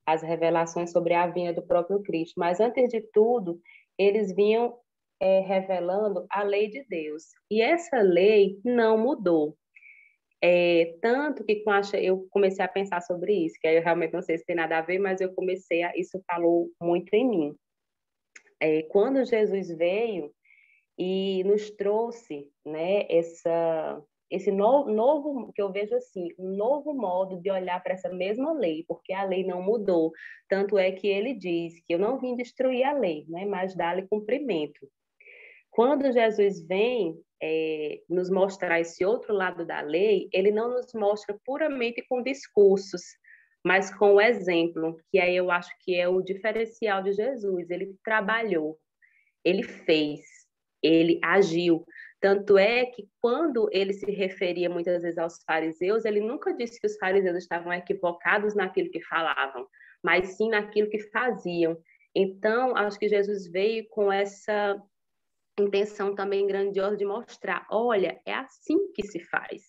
as revelações sobre a vinda do próprio Cristo. Mas antes de tudo, eles vinham revelando a lei de Deus. E essa lei não mudou. Tanto que eu comecei a pensar sobre isso, que aí eu realmente não sei se tem nada a ver, mas isso falou muito em mim. Quando Jesus veio e nos trouxe, né, esse novo, que eu vejo assim, um novo modo de olhar para essa mesma lei, porque a lei não mudou. Tanto é que ele diz que eu não vim destruir a lei, né, mas dar-lhe cumprimento. Quando Jesus vem nos mostrar esse outro lado da lei, ele não nos mostra puramente com discursos, mas com o exemplo, que aí eu acho que é o diferencial de Jesus. Ele trabalhou, ele fez, ele agiu. Tanto é que quando ele se referia muitas vezes aos fariseus, ele nunca disse que os fariseus estavam equivocados naquilo que falavam, mas sim naquilo que faziam. Então, acho que Jesus veio com essa intenção também grandiosa de mostrar, olha, é assim que se faz.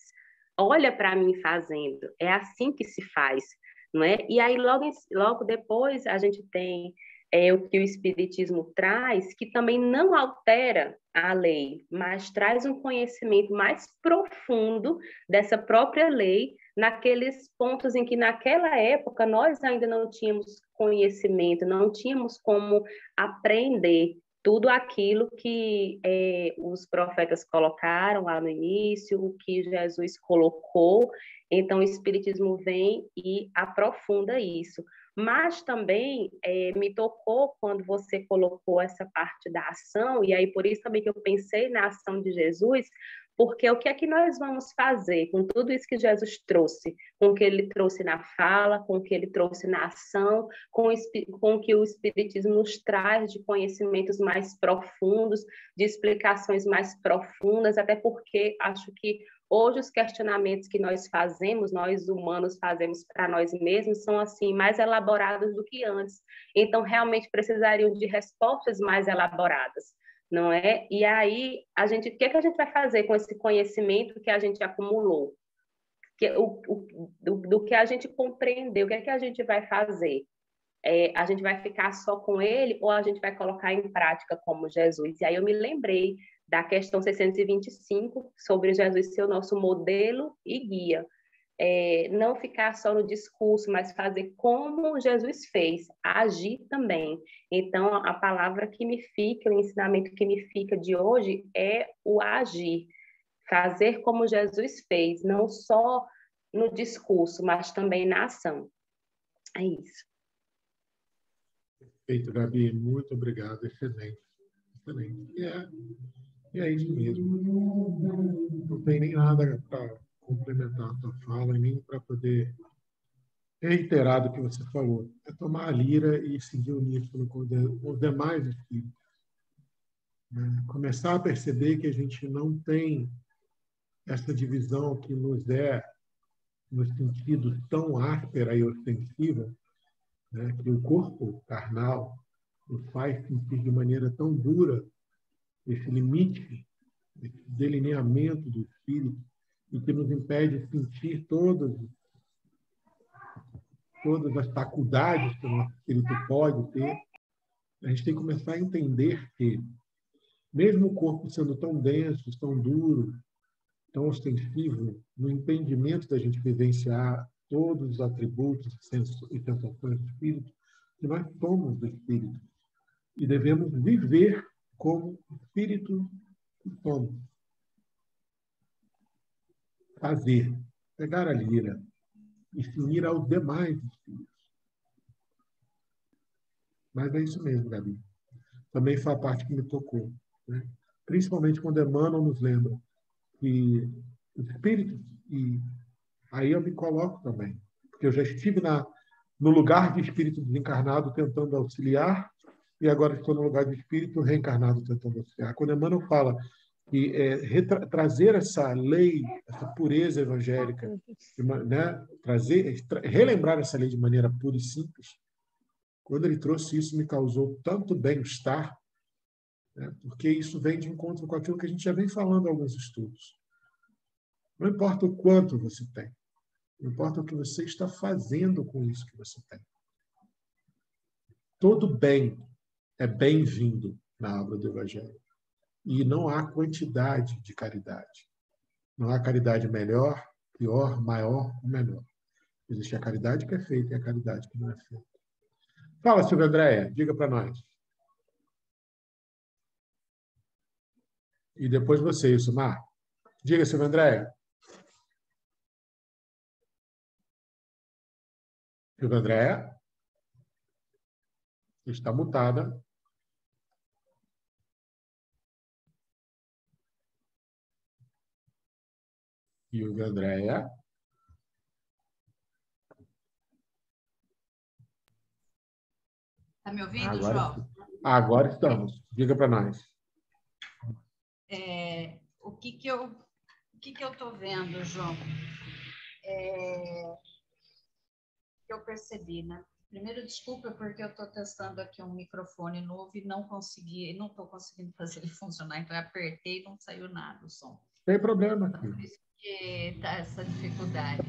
Olha para mim fazendo, é assim que se faz, não é? E aí logo depois a gente tem o que o Espiritismo traz, que também não altera a lei, mas traz um conhecimento mais profundo dessa própria lei, naqueles pontos em que naquela época nós ainda não tínhamos conhecimento, não tínhamos como aprender tudo aquilo que os profetas colocaram lá no início, o que Jesus colocou. Então, o Espiritismo vem e aprofunda isso. Mas também me tocou quando você colocou essa parte da ação, e aí por isso também que eu pensei na ação de Jesus, porque o que é que nós vamos fazer com tudo isso que Jesus trouxe, com o que ele trouxe na fala, com o que ele trouxe na ação, com o que o Espiritismo nos traz de conhecimentos mais profundos, de explicações mais profundas, até porque acho que hoje os questionamentos que nós fazemos, nós humanos fazemos para nós mesmos, são assim mais elaborados do que antes. Então, realmente precisariam de respostas mais elaboradas, não é? E aí, o que é que a gente vai fazer com esse conhecimento que a gente acumulou? Do que a gente compreendeu, o que é que a gente vai fazer? A gente vai ficar só com ele ou a gente vai colocar em prática como Jesus? E aí eu me lembrei da questão 625 sobre Jesus ser o nosso modelo e guia. Não ficar só no discurso, mas fazer como Jesus fez, agir também. Então, a palavra que me fica, o ensinamento que me fica de hoje é o agir. Fazer como Jesus fez, não só no discurso, mas também na ação. É isso. Perfeito, Gabi. Muito obrigado. Excelente. Excelente. E é isso mesmo. Não tem nem nada para complementar a sua fala, nem para poder reiterar do que você falou. É tomar a lira e seguir uníssono com os demais espíritos. Começar a perceber que a gente não tem essa divisão que nos é, no sentido tão áspera e ostensiva, né, que o corpo carnal nos faz sentir de maneira tão dura esse limite, esse delineamento do espírito, e que nos impede de sentir todas as faculdades que o nosso espírito pode ter. A gente tem que começar a entender que, mesmo o corpo sendo tão denso, tão duro, tão ostensivo, no entendimento da gente vivenciar todos os atributos e sensações do espírito, que nós somos do espírito e devemos viver como espírito que somos. Fazer, pegar a lira e se unir aos demais espíritos. Mas é isso mesmo, Gabi. Também foi a parte que me tocou, né? Principalmente quando Emmanuel nos lembra que os espíritos, e aí eu me coloco também, porque eu já estive no lugar de espírito desencarnado tentando auxiliar, e agora estou no lugar de espírito reencarnado tentando auxiliar. Quando Emmanuel fala que trazer essa lei, essa pureza evangélica, né, relembrar essa lei de maneira pura e simples, quando ele trouxe isso, me causou tanto bem-estar, né, porque isso vem de encontro com aquilo que a gente já vem falando em alguns estudos. Não importa o quanto você tem, não importa o que você está fazendo com isso que você tem. Todo bem é bem-vindo na obra do Evangelho. E não há quantidade de caridade. Não há caridade melhor pior, maior ou menor. Existe a caridade que é feita e a caridade que não é feita. Fala, Silvia Andréia, diga para nós. E depois você, Ilsomar. Diga, Silvia Andréia. Silvia Andréia. Está mutada. Silvia Andréia. Está me ouvindo, João? Agora estamos. Diga para nós. O que eu estou vendo, João? Que eu percebi, né? Primeiro, desculpa, porque eu estou testando aqui um microfone novo e não estou conseguindo fazer ele funcionar, então eu apertei e não saiu nada o som. Tem problema. Então, por isso que está essa dificuldade.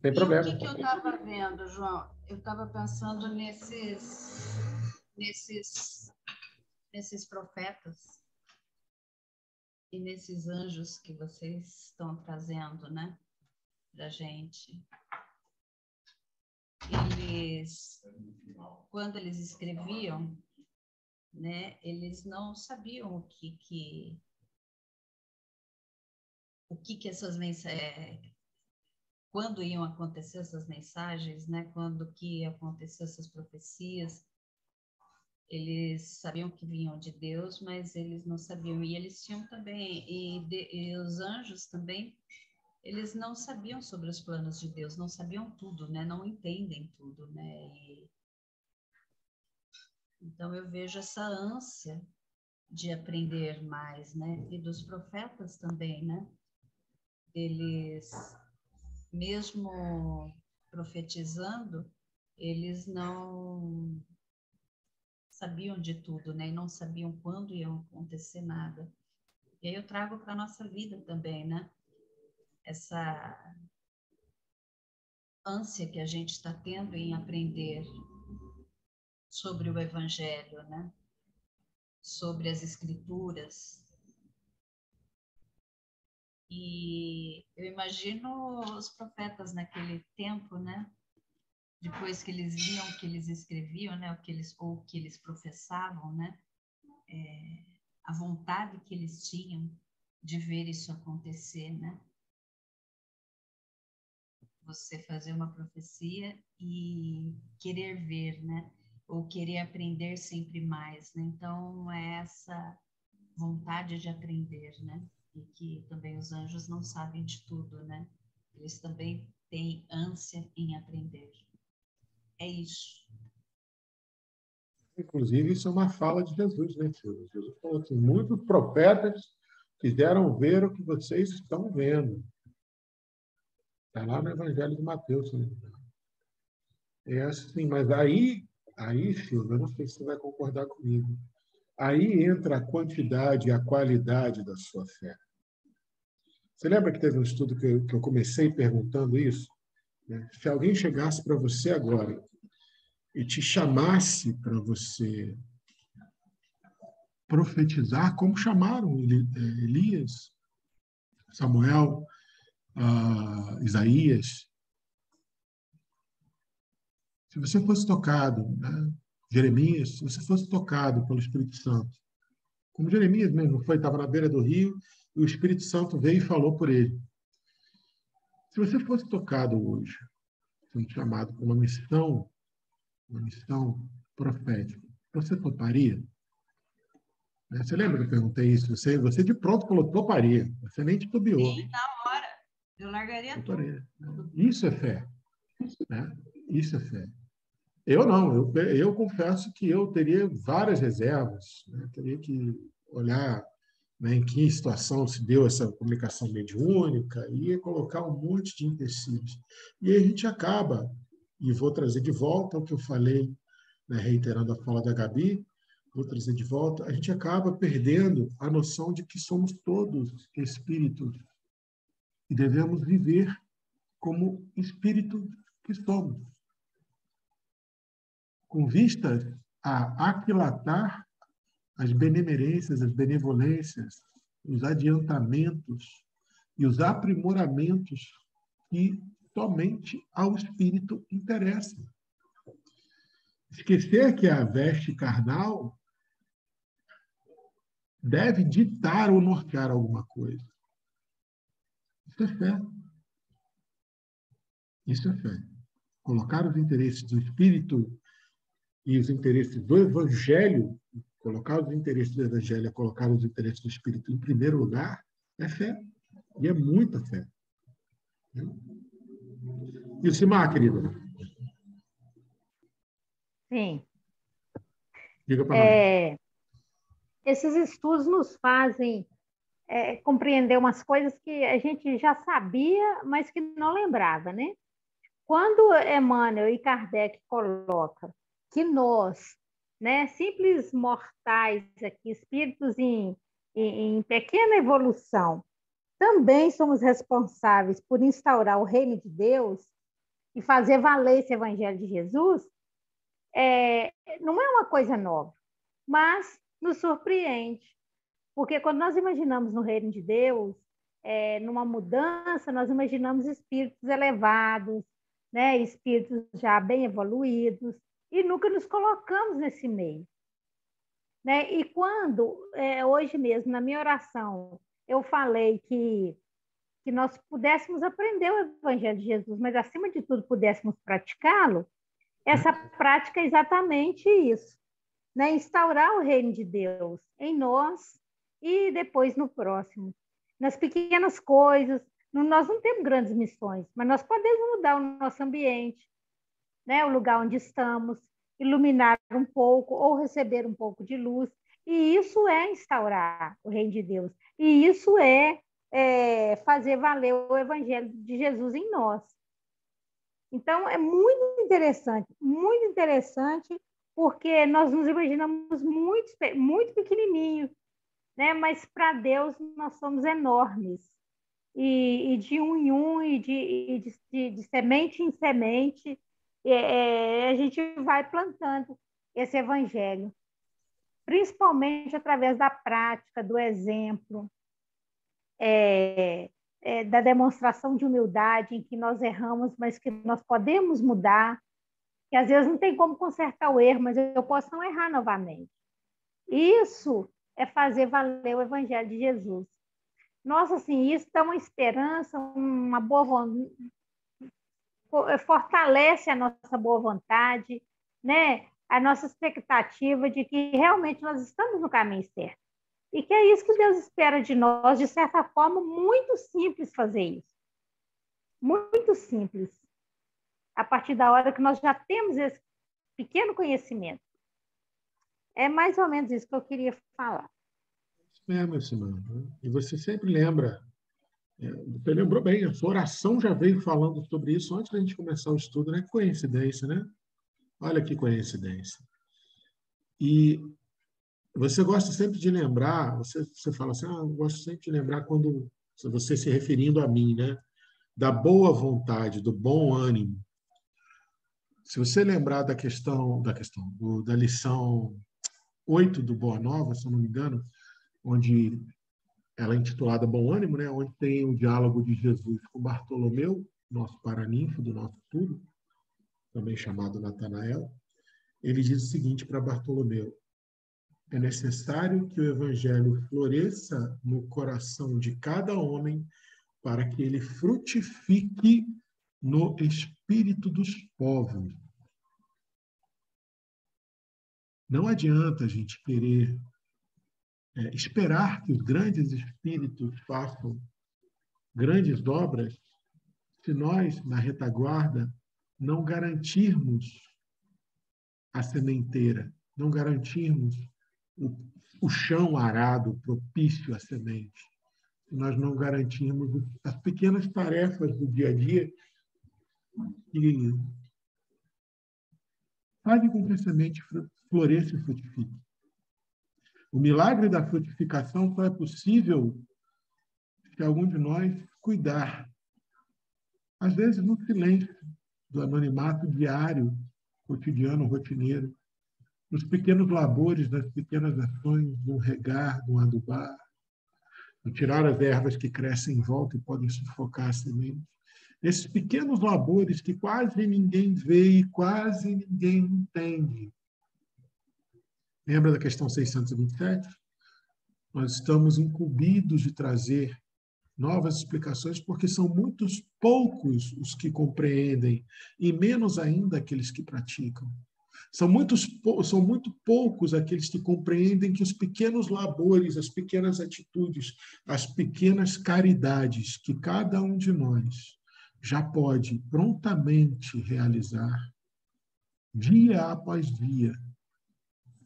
Tem problema. E o que eu estava vendo, João? Eu estava pensando nesses profetas e nesses anjos que vocês estão trazendo, né, da gente. Quando eles escreviam, né, eles não sabiam o que essas mensagens, quando iam acontecer essas mensagens, né, quando que ia acontecer essas profecias. Eles sabiam que vinham de Deus, mas eles não sabiam. E eles tinham também, e os anjos também, eles não sabiam sobre os planos de Deus, não sabiam tudo, né? Não entendem tudo, né? Então eu vejo essa ânsia de aprender mais, né? E dos profetas também, né? Eles, mesmo profetizando, eles não sabiam de tudo, né? E não sabiam quando ia acontecer nada. E aí eu trago para a nossa vida também, né? Essa ânsia que a gente está tendo em aprender sobre o Evangelho, né? Sobre as Escrituras. E eu imagino os profetas naquele tempo, né? Depois que eles viam o que eles escreviam, né? O que eles professavam, né? A vontade que eles tinham de ver isso acontecer, né? Você fazer uma profecia e querer ver, né? Ou querer aprender sempre mais, né? Então, é essa vontade de aprender, né? E que também os anjos não sabem de tudo, né? Eles também têm ânsia em aprender. É isso. Inclusive, isso é uma fala de Jesus, né, Silvio? Jesus falou assim, muitos profetas quiseram ver o que vocês estão vendo. Está lá no Evangelho de Mateus. Né? É assim, mas aí, Silvio, eu não sei se você vai concordar comigo, aí entra a quantidade e a qualidade da sua fé. Você lembra que teve um estudo que eu comecei perguntando isso? Né? Se alguém chegasse para você agora e te chamasse para você profetizar, como chamaram Elias, Samuel, Isaías. Se você fosse tocado, né? Jeremias, se você fosse tocado pelo Espírito Santo, como Jeremias mesmo foi, estava na beira do rio, e o Espírito Santo veio e falou por ele. Se você fosse tocado hoje, sendo chamado para uma missão profética, você toparia? Você lembra que eu perguntei isso? Você de pronto falou toparia. Você nem titubeou. Sim, na hora. Eu largaria toparia. Tudo. Isso é fé. Né? Isso é fé. Eu não. Eu confesso que eu teria várias reservas. Né? Teria que olhar, né, em que situação se deu essa comunicação mediúnica e colocar um monte de empecilhos. E aí a gente acaba, e vou trazer de volta o que eu falei, né, reiterando a fala da Gabi, vou trazer de volta, a gente acaba perdendo a noção de que somos todos espíritos e devemos viver como espíritos que somos, com vistas a aquilatar as benemerências, as benevolências, os adiantamentos e os aprimoramentos que somente ao espírito interessa. Esquecer que a veste carnal deve ditar ou nortear alguma coisa. Isso é fé. Isso é fé. Colocar os interesses do espírito e os interesses do evangelho, colocar os interesses do evangelho e colocar os interesses do espírito em primeiro lugar, é fé. E é muita fé. E o Simar, querida? Sim. Diga para nós. Esses estudos nos fazem compreender umas coisas que a gente já sabia, mas que não lembrava, né? Quando Emmanuel e Kardec colocam que nós, né, simples mortais aqui, espíritos em pequena evolução, também somos responsáveis por instaurar o reino de Deus e fazer valer esse evangelho de Jesus, não é uma coisa nova, mas nos surpreende. Porque quando nós imaginamos no reino de Deus, numa mudança, nós imaginamos espíritos elevados, né? Espíritos já bem evoluídos, e nunca nos colocamos nesse meio. Né? E quando, hoje mesmo, na minha oração, eu falei que nós pudéssemos aprender o Evangelho de Jesus, mas, acima de tudo, pudéssemos praticá-lo, essa prática é exatamente isso, né? Instaurar o reino de Deus em nós e depois no próximo. Nas pequenas coisas, nós não temos grandes missões, mas nós podemos mudar o nosso ambiente, né? O lugar onde estamos, iluminar um pouco ou receber um pouco de luz. E isso é instaurar o reino de Deus. E isso é fazer valer o Evangelho de Jesus em nós. Então, é muito interessante, porque nós nos imaginamos muito pequenininho, né? Mas para Deus nós somos enormes. E de um em um, e de semente em semente, a gente vai plantando esse evangelho, principalmente através da prática, do exemplo, da demonstração de humildade, em que nós erramos, mas que nós podemos mudar, que às vezes não tem como consertar o erro, mas eu posso não errar novamente. Isso é fazer valer o evangelho de Jesus. Nossa, assim, isso dá uma esperança, uma boa vontade, fortalece a nossa boa vontade, né? A nossa expectativa de que realmente nós estamos no caminho certo. E que é isso que Deus espera de nós, de certa forma, muito simples fazer isso. Muito simples. A partir da hora que nós já temos esse pequeno conhecimento. É mais ou menos isso que eu queria falar. Meu Simão. E você sempre lembra, você lembrou bem, a sua oração já veio falando sobre isso antes da gente começar o estudo, né? Que coincidência, né? Olha que coincidência. E você gosta sempre de lembrar, você fala assim, eu gosto sempre de lembrar quando você se referindo a mim, né? Da boa vontade, do bom ânimo. Se você lembrar da lição 8 do Boa Nova, se eu não me engano, onde ela é intitulada Bom Ânimo, né? Onde tem o diálogo de Jesus com Bartolomeu, nosso paraninfo do nosso estudo, também chamado Natanael. Ele diz o seguinte para Bartolomeu: é necessário que o evangelho floresça no coração de cada homem para que ele frutifique no espírito dos povos. Não adianta a gente querer esperar que os grandes espíritos façam grandes obras se nós, na retaguarda, não garantirmos a sementeira, não garantirmos o chão arado propício à semente, se nós não garantirmos as pequenas tarefas do dia a dia que fazem com que a semente floresça e frutifique. O milagre da frutificação só é possível se algum de nós cuidar, às vezes no silêncio do anonimato diário, cotidiano, rotineiro, nos pequenos labores, nas pequenas ações, no regar, no adubar, no tirar as ervas que crescem em volta e podem sufocar a semente. Esses pequenos labores que quase ninguém vê e quase ninguém entende. Lembra da questão 627? Nós estamos incumbidos de trazer novas explicações porque são muitos poucos os que compreendem e menos ainda aqueles que praticam. São muito poucos aqueles que compreendem que os pequenos labores, as pequenas atitudes, as pequenas caridades que cada um de nós já pode prontamente realizar, dia após dia,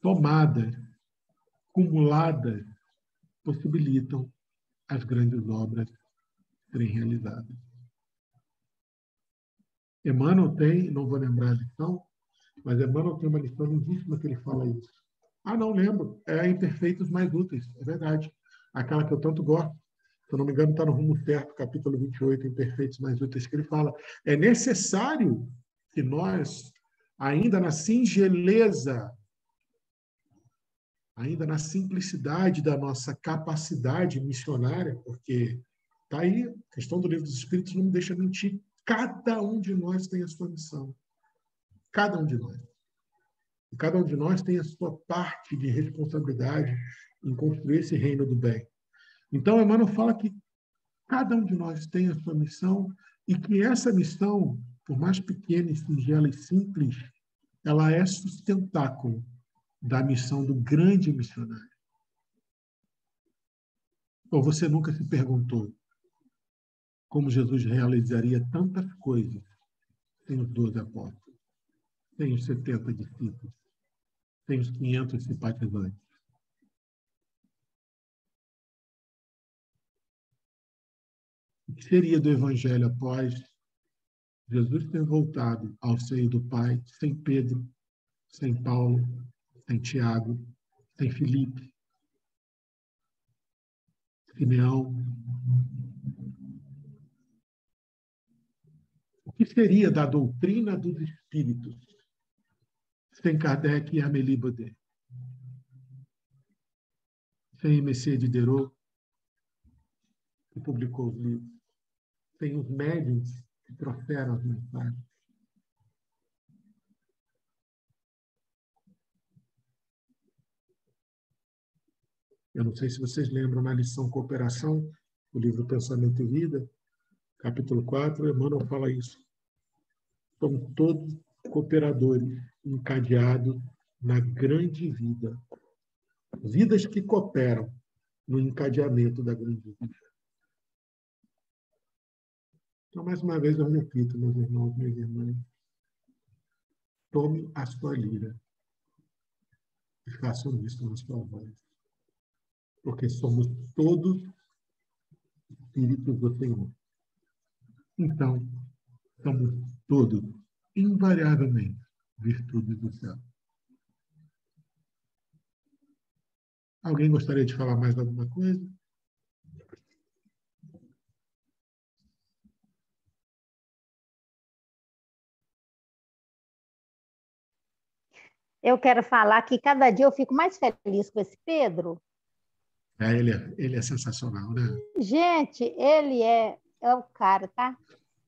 tomada, acumulada, possibilitam as grandes obras serem realizadas. Emmanuel tem, não vou lembrar a lição, mas Emmanuel tem uma lição lindíssima que ele fala isso. Ah, não lembro. É Imperfeitos Mais Úteis. É verdade. Aquela que eu tanto gosto. Se eu não me engano, está no Rumo Certo, capítulo 28, Imperfeitos Mais Úteis, que ele fala. É necessário que nós, ainda na singeleza, ainda na simplicidade da nossa capacidade missionária, porque está aí, a questão do Livro dos Espíritos não me deixa mentir. Cada um de nós tem a sua missão. Cada um de nós. E cada um de nós tem a sua parte de responsabilidade em construir esse reino do bem. Então, Emmanuel fala que cada um de nós tem a sua missão e que essa missão, por mais pequena, singela e simples, ela é sustentáculo da missão do grande missionário. Ou você nunca se perguntou como Jesus realizaria tantas coisas sem os 12 apóstolos, sem os 70 discípulos, sem os 500 simpatizantes? O que seria do Evangelho após Jesus ter voltado ao seio do Pai, sem Pedro, sem Paulo, sem Tiago, sem Filipe, Simeão? O que seria da doutrina dos Espíritos sem Kardec e Amélie Baudet? Sem Messias Diderot, que publicou os livros? Sem os médiuns que trouxeram as mensagens? Eu não sei se vocês lembram, na lição Cooperação, o livro Pensamento e Vida, capítulo 4, Emmanuel fala isso. Somos todos cooperadores, encadeados na grande vida. Vidas que cooperam no encadeamento da grande vida. Então, mais uma vez, eu repito, meus irmãos, minhas irmãs, tome a sua lira e façam isso na sua voz. Porque somos todos espíritos do Senhor. Então, somos todos, invariavelmente, virtudes do céu. Alguém gostaria de falar mais alguma coisa? Eu quero falar que cada dia eu fico mais feliz com esse Pedro. Ele é sensacional, né? Gente, ele é o cara, tá?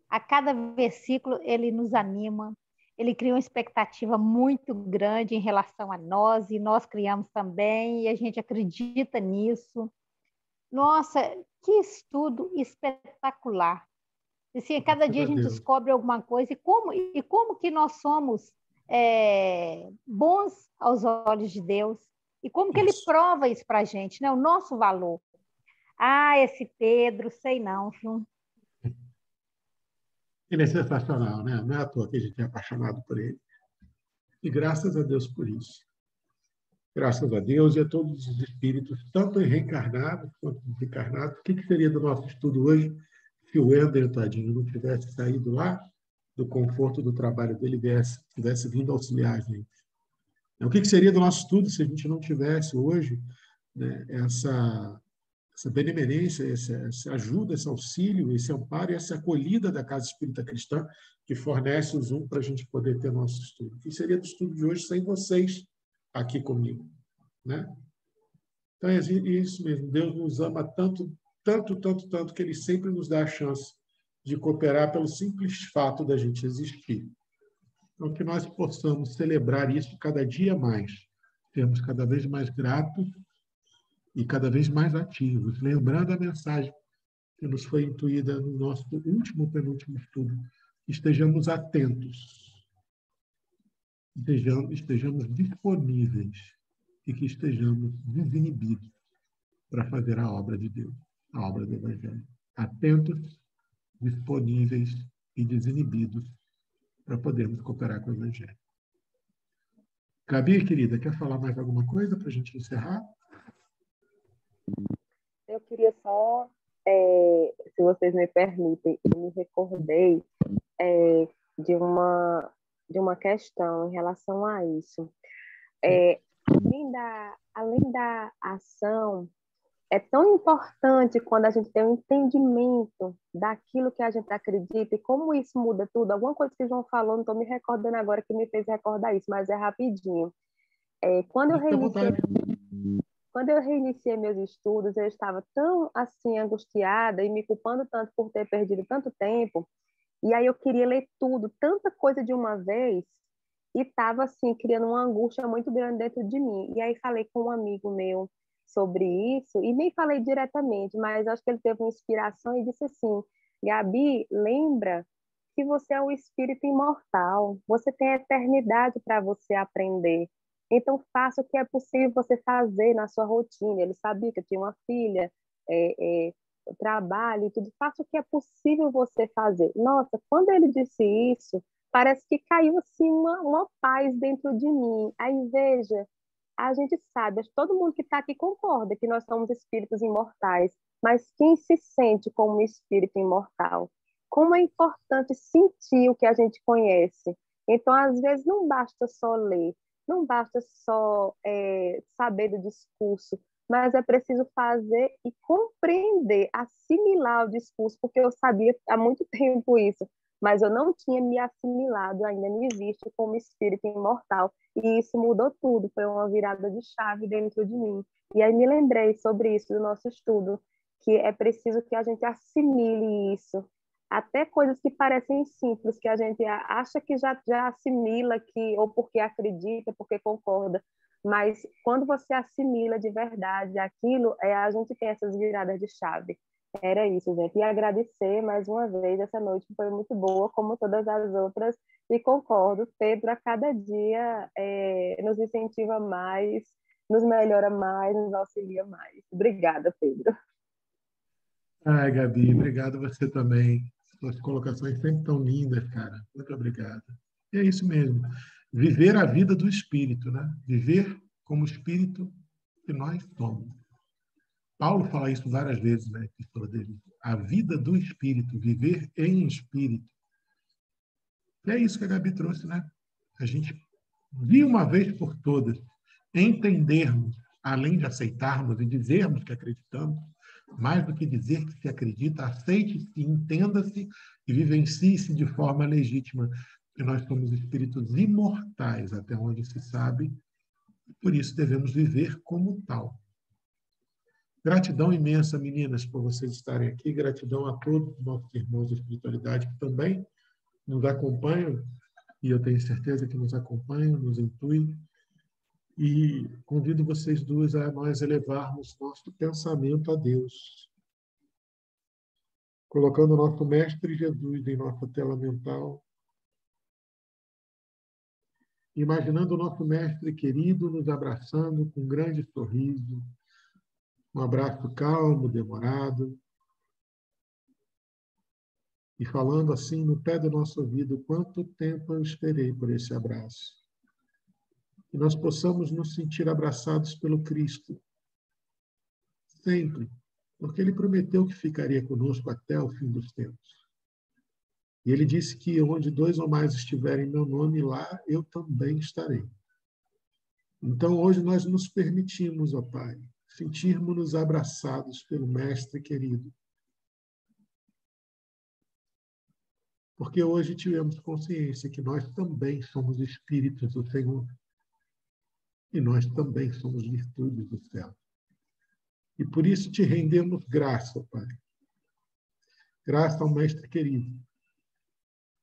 A cada versículo ele nos anima, ele cria uma expectativa muito grande em relação a nós, e nós criamos também, e a gente acredita nisso. Nossa, que estudo espetacular! Assim, cada dia a gente descobre alguma coisa, e como que nós somos bons aos olhos de Deus, e como que ele prova isso para a gente, né? O nosso valor. Ah, esse Pedro, sei não, viu? Ele é sensacional, né? Não é à toa que a gente é apaixonado por ele. E graças a Deus por isso. Graças a Deus e a todos os espíritos, tanto reencarnados quanto desencarnados. O que seria do nosso estudo hoje se o Ender, tadinho, não tivesse saído lá do conforto do trabalho dele e tivesse vindo auxiliar a gente? O que seria do nosso estudo se a gente não tivesse hoje, né, essa benemerência, essa ajuda, esse auxílio, esse amparo e essa acolhida da Casa Espírita Cristã que fornece o Zoom para a gente poder ter nosso estudo? O que seria do estudo de hoje sem vocês aqui comigo, né? Então, é isso mesmo. Deus nos ama tanto, tanto, tanto, tanto, que Ele sempre nos dá a chance de cooperar pelo simples fato da gente existir. Então, que nós possamos celebrar isso cada dia mais, sermos cada vez mais gratos e cada vez mais ativos, lembrando a mensagem que nos foi intuída no nosso penúltimo estudo, que estejamos atentos, estejamos disponíveis e que estejamos desinibidos para fazer a obra de Deus, a obra do Evangelho. Atentos, disponíveis e desinibidos para podermos cooperar com o Evangelho. Gabi, querida, quer falar mais alguma coisa para a gente encerrar? Eu queria só, se vocês me permitem, eu me recordei de uma questão em relação a isso. Além da ação, é tão importante quando a gente tem um entendimento daquilo que a gente acredita e como isso muda tudo. Alguma coisa que o João falou, não estou me recordando agora que me fez recordar isso, mas é rapidinho. Quando eu reiniciei meus estudos, eu estava tão assim angustiada e me culpando tanto por ter perdido tanto tempo, e aí eu queria ler tudo, tanta coisa de uma vez, e estava assim criando uma angústia muito grande dentro de mim. E aí falei com um amigo meu sobre isso, e nem falei diretamente, mas acho que ele teve uma inspiração e disse assim: Gabi, lembra que você é um espírito imortal, você tem a eternidade para você aprender. Então, faça o que é possível você fazer na sua rotina. Ele sabia que eu tinha uma filha, trabalho e tudo. Faça o que é possível você fazer. Nossa, quando ele disse isso, parece que caiu assim uma paz dentro de mim. Aí, veja, a gente sabe, todo mundo que está aqui concorda que nós somos espíritos imortais, mas quem se sente como um espírito imortal? Como é importante sentir o que a gente conhece. Então, às vezes, não basta só ler, não basta só saber do discurso, mas é preciso fazer e compreender, assimilar o discurso, porque eu sabia há muito tempo isso, mas eu não tinha me assimilado, ainda me visto como espírito imortal, e isso mudou tudo, foi uma virada de chave dentro de mim. E aí me lembrei sobre isso do nosso estudo, que é preciso que a gente assimile isso, até coisas que parecem simples, que a gente acha que já assimila, ou porque acredita, porque concorda, mas quando você assimila de verdade aquilo, a gente tem essas viradas de chave. Era isso, gente. E agradecer mais uma vez, essa noite foi muito boa, como todas as outras, e concordo, Pedro a cada dia nos incentiva mais, nos melhora mais, nos auxilia mais. Obrigada, Pedro. Ai, Gabi, obrigado você também. Suas colocações sempre tão lindas, cara. Muito obrigado. E é isso mesmo. Viver a vida do espírito, né? Viver como espírito que nós somos. Paulo fala isso várias vezes na epístola dele. A vida do espírito, viver em espírito. E é isso que a Gabi trouxe, né? A gente, de uma vez por todas, entendermos, além de aceitarmos e dizermos que acreditamos, mais do que dizer que se acredita, aceite-se, entenda-se e vivencie-se de forma legítima, que nós somos espíritos imortais, até onde se sabe, e por isso devemos viver como tal. Gratidão imensa, meninas, por vocês estarem aqui, gratidão a todos os nossos irmãos de espiritualidade que também nos acompanham, e eu tenho certeza que nos acompanham, nos intuem, e convido vocês duas a nós elevarmos nosso pensamento a Deus, colocando o nosso Mestre Jesus em nossa tela mental, imaginando o nosso Mestre querido nos abraçando com um grande sorriso, um abraço calmo, demorado, e falando assim no pé do nosso ouvido: quanto tempo eu esperei por esse abraço. Que nós possamos nos sentir abraçados pelo Cristo, sempre, porque Ele prometeu que ficaria conosco até o fim dos tempos. E Ele disse que onde 2 ou mais estiverem em meu nome, lá eu também estarei. Então, hoje nós nos permitimos, ó Pai, sentirmos-nos abraçados pelo Mestre querido. Porque hoje tivemos consciência que nós também somos espíritos do Senhor. E nós também somos virtudes do céu. E por isso te rendemos graça, Pai. Graças ao Mestre querido,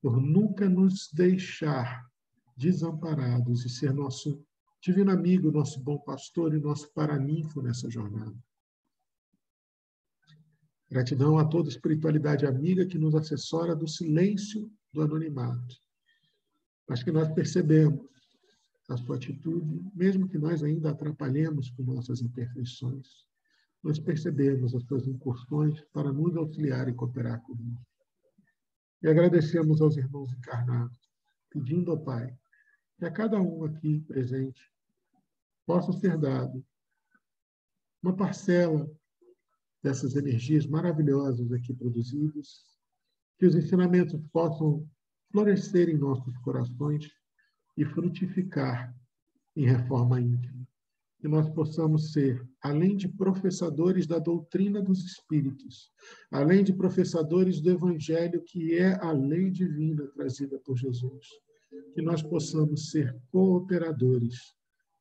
por nunca nos deixar desamparados e ser nosso divino amigo, nosso bom pastor e nosso paraninfo nessa jornada. Gratidão a toda espiritualidade amiga que nos assessora do silêncio do anonimato, mas que nós percebemos a sua atitude, mesmo que nós ainda atrapalhemos com nossas imperfeições, nós percebemos as suas incursões para nos auxiliar e cooperar conosco. E agradecemos aos irmãos encarnados, pedindo ao Pai que a cada um aqui presente possa ser dado uma parcela dessas energias maravilhosas aqui produzidas, que os ensinamentos possam florescer em nossos corações e frutificar em reforma íntima. Que nós possamos ser, além de professadores da doutrina dos Espíritos, além de professadores do Evangelho, que é a lei divina trazida por Jesus, que nós possamos ser cooperadores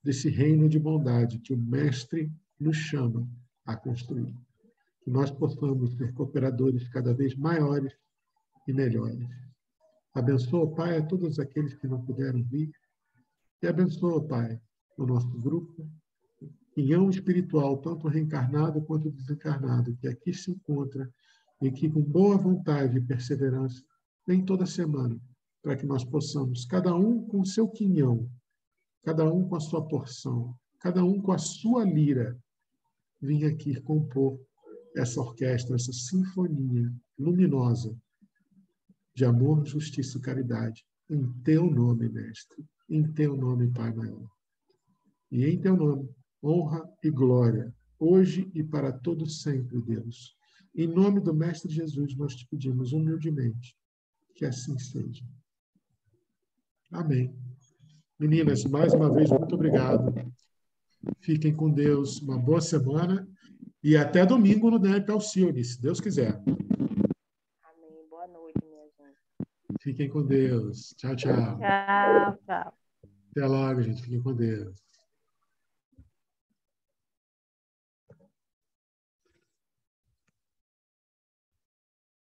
desse reino de bondade que o Mestre nos chama a construir. Que nós possamos ser cooperadores cada vez maiores e melhores. Abençoa, Pai, a todos aqueles que não puderam vir. E abençoa, Pai, o nosso grupo, quinhão espiritual, tanto reencarnado quanto desencarnado, que aqui se encontra e que, com boa vontade e perseverança, vem toda semana, para que nós possamos, cada um com o seu quinhão, cada um com a sua porção, cada um com a sua lira, vir aqui compor essa orquestra, essa sinfonia luminosa de amor, justiça e caridade, em teu nome, Mestre, em teu nome, Pai maior. E em teu nome, honra e glória, hoje e para todo sempre, Deus. Em nome do Mestre Jesus, nós te pedimos humildemente que assim seja. Amém. Meninas, mais uma vez, muito obrigado. Fiquem com Deus, uma boa semana e até domingo no DEP Alcione, se Deus quiser. Amém. Boa noite, minha gente. Fiquem com Deus. Tchau, tchau. Tchau, tchau. Até logo, gente. Fiquem com Deus.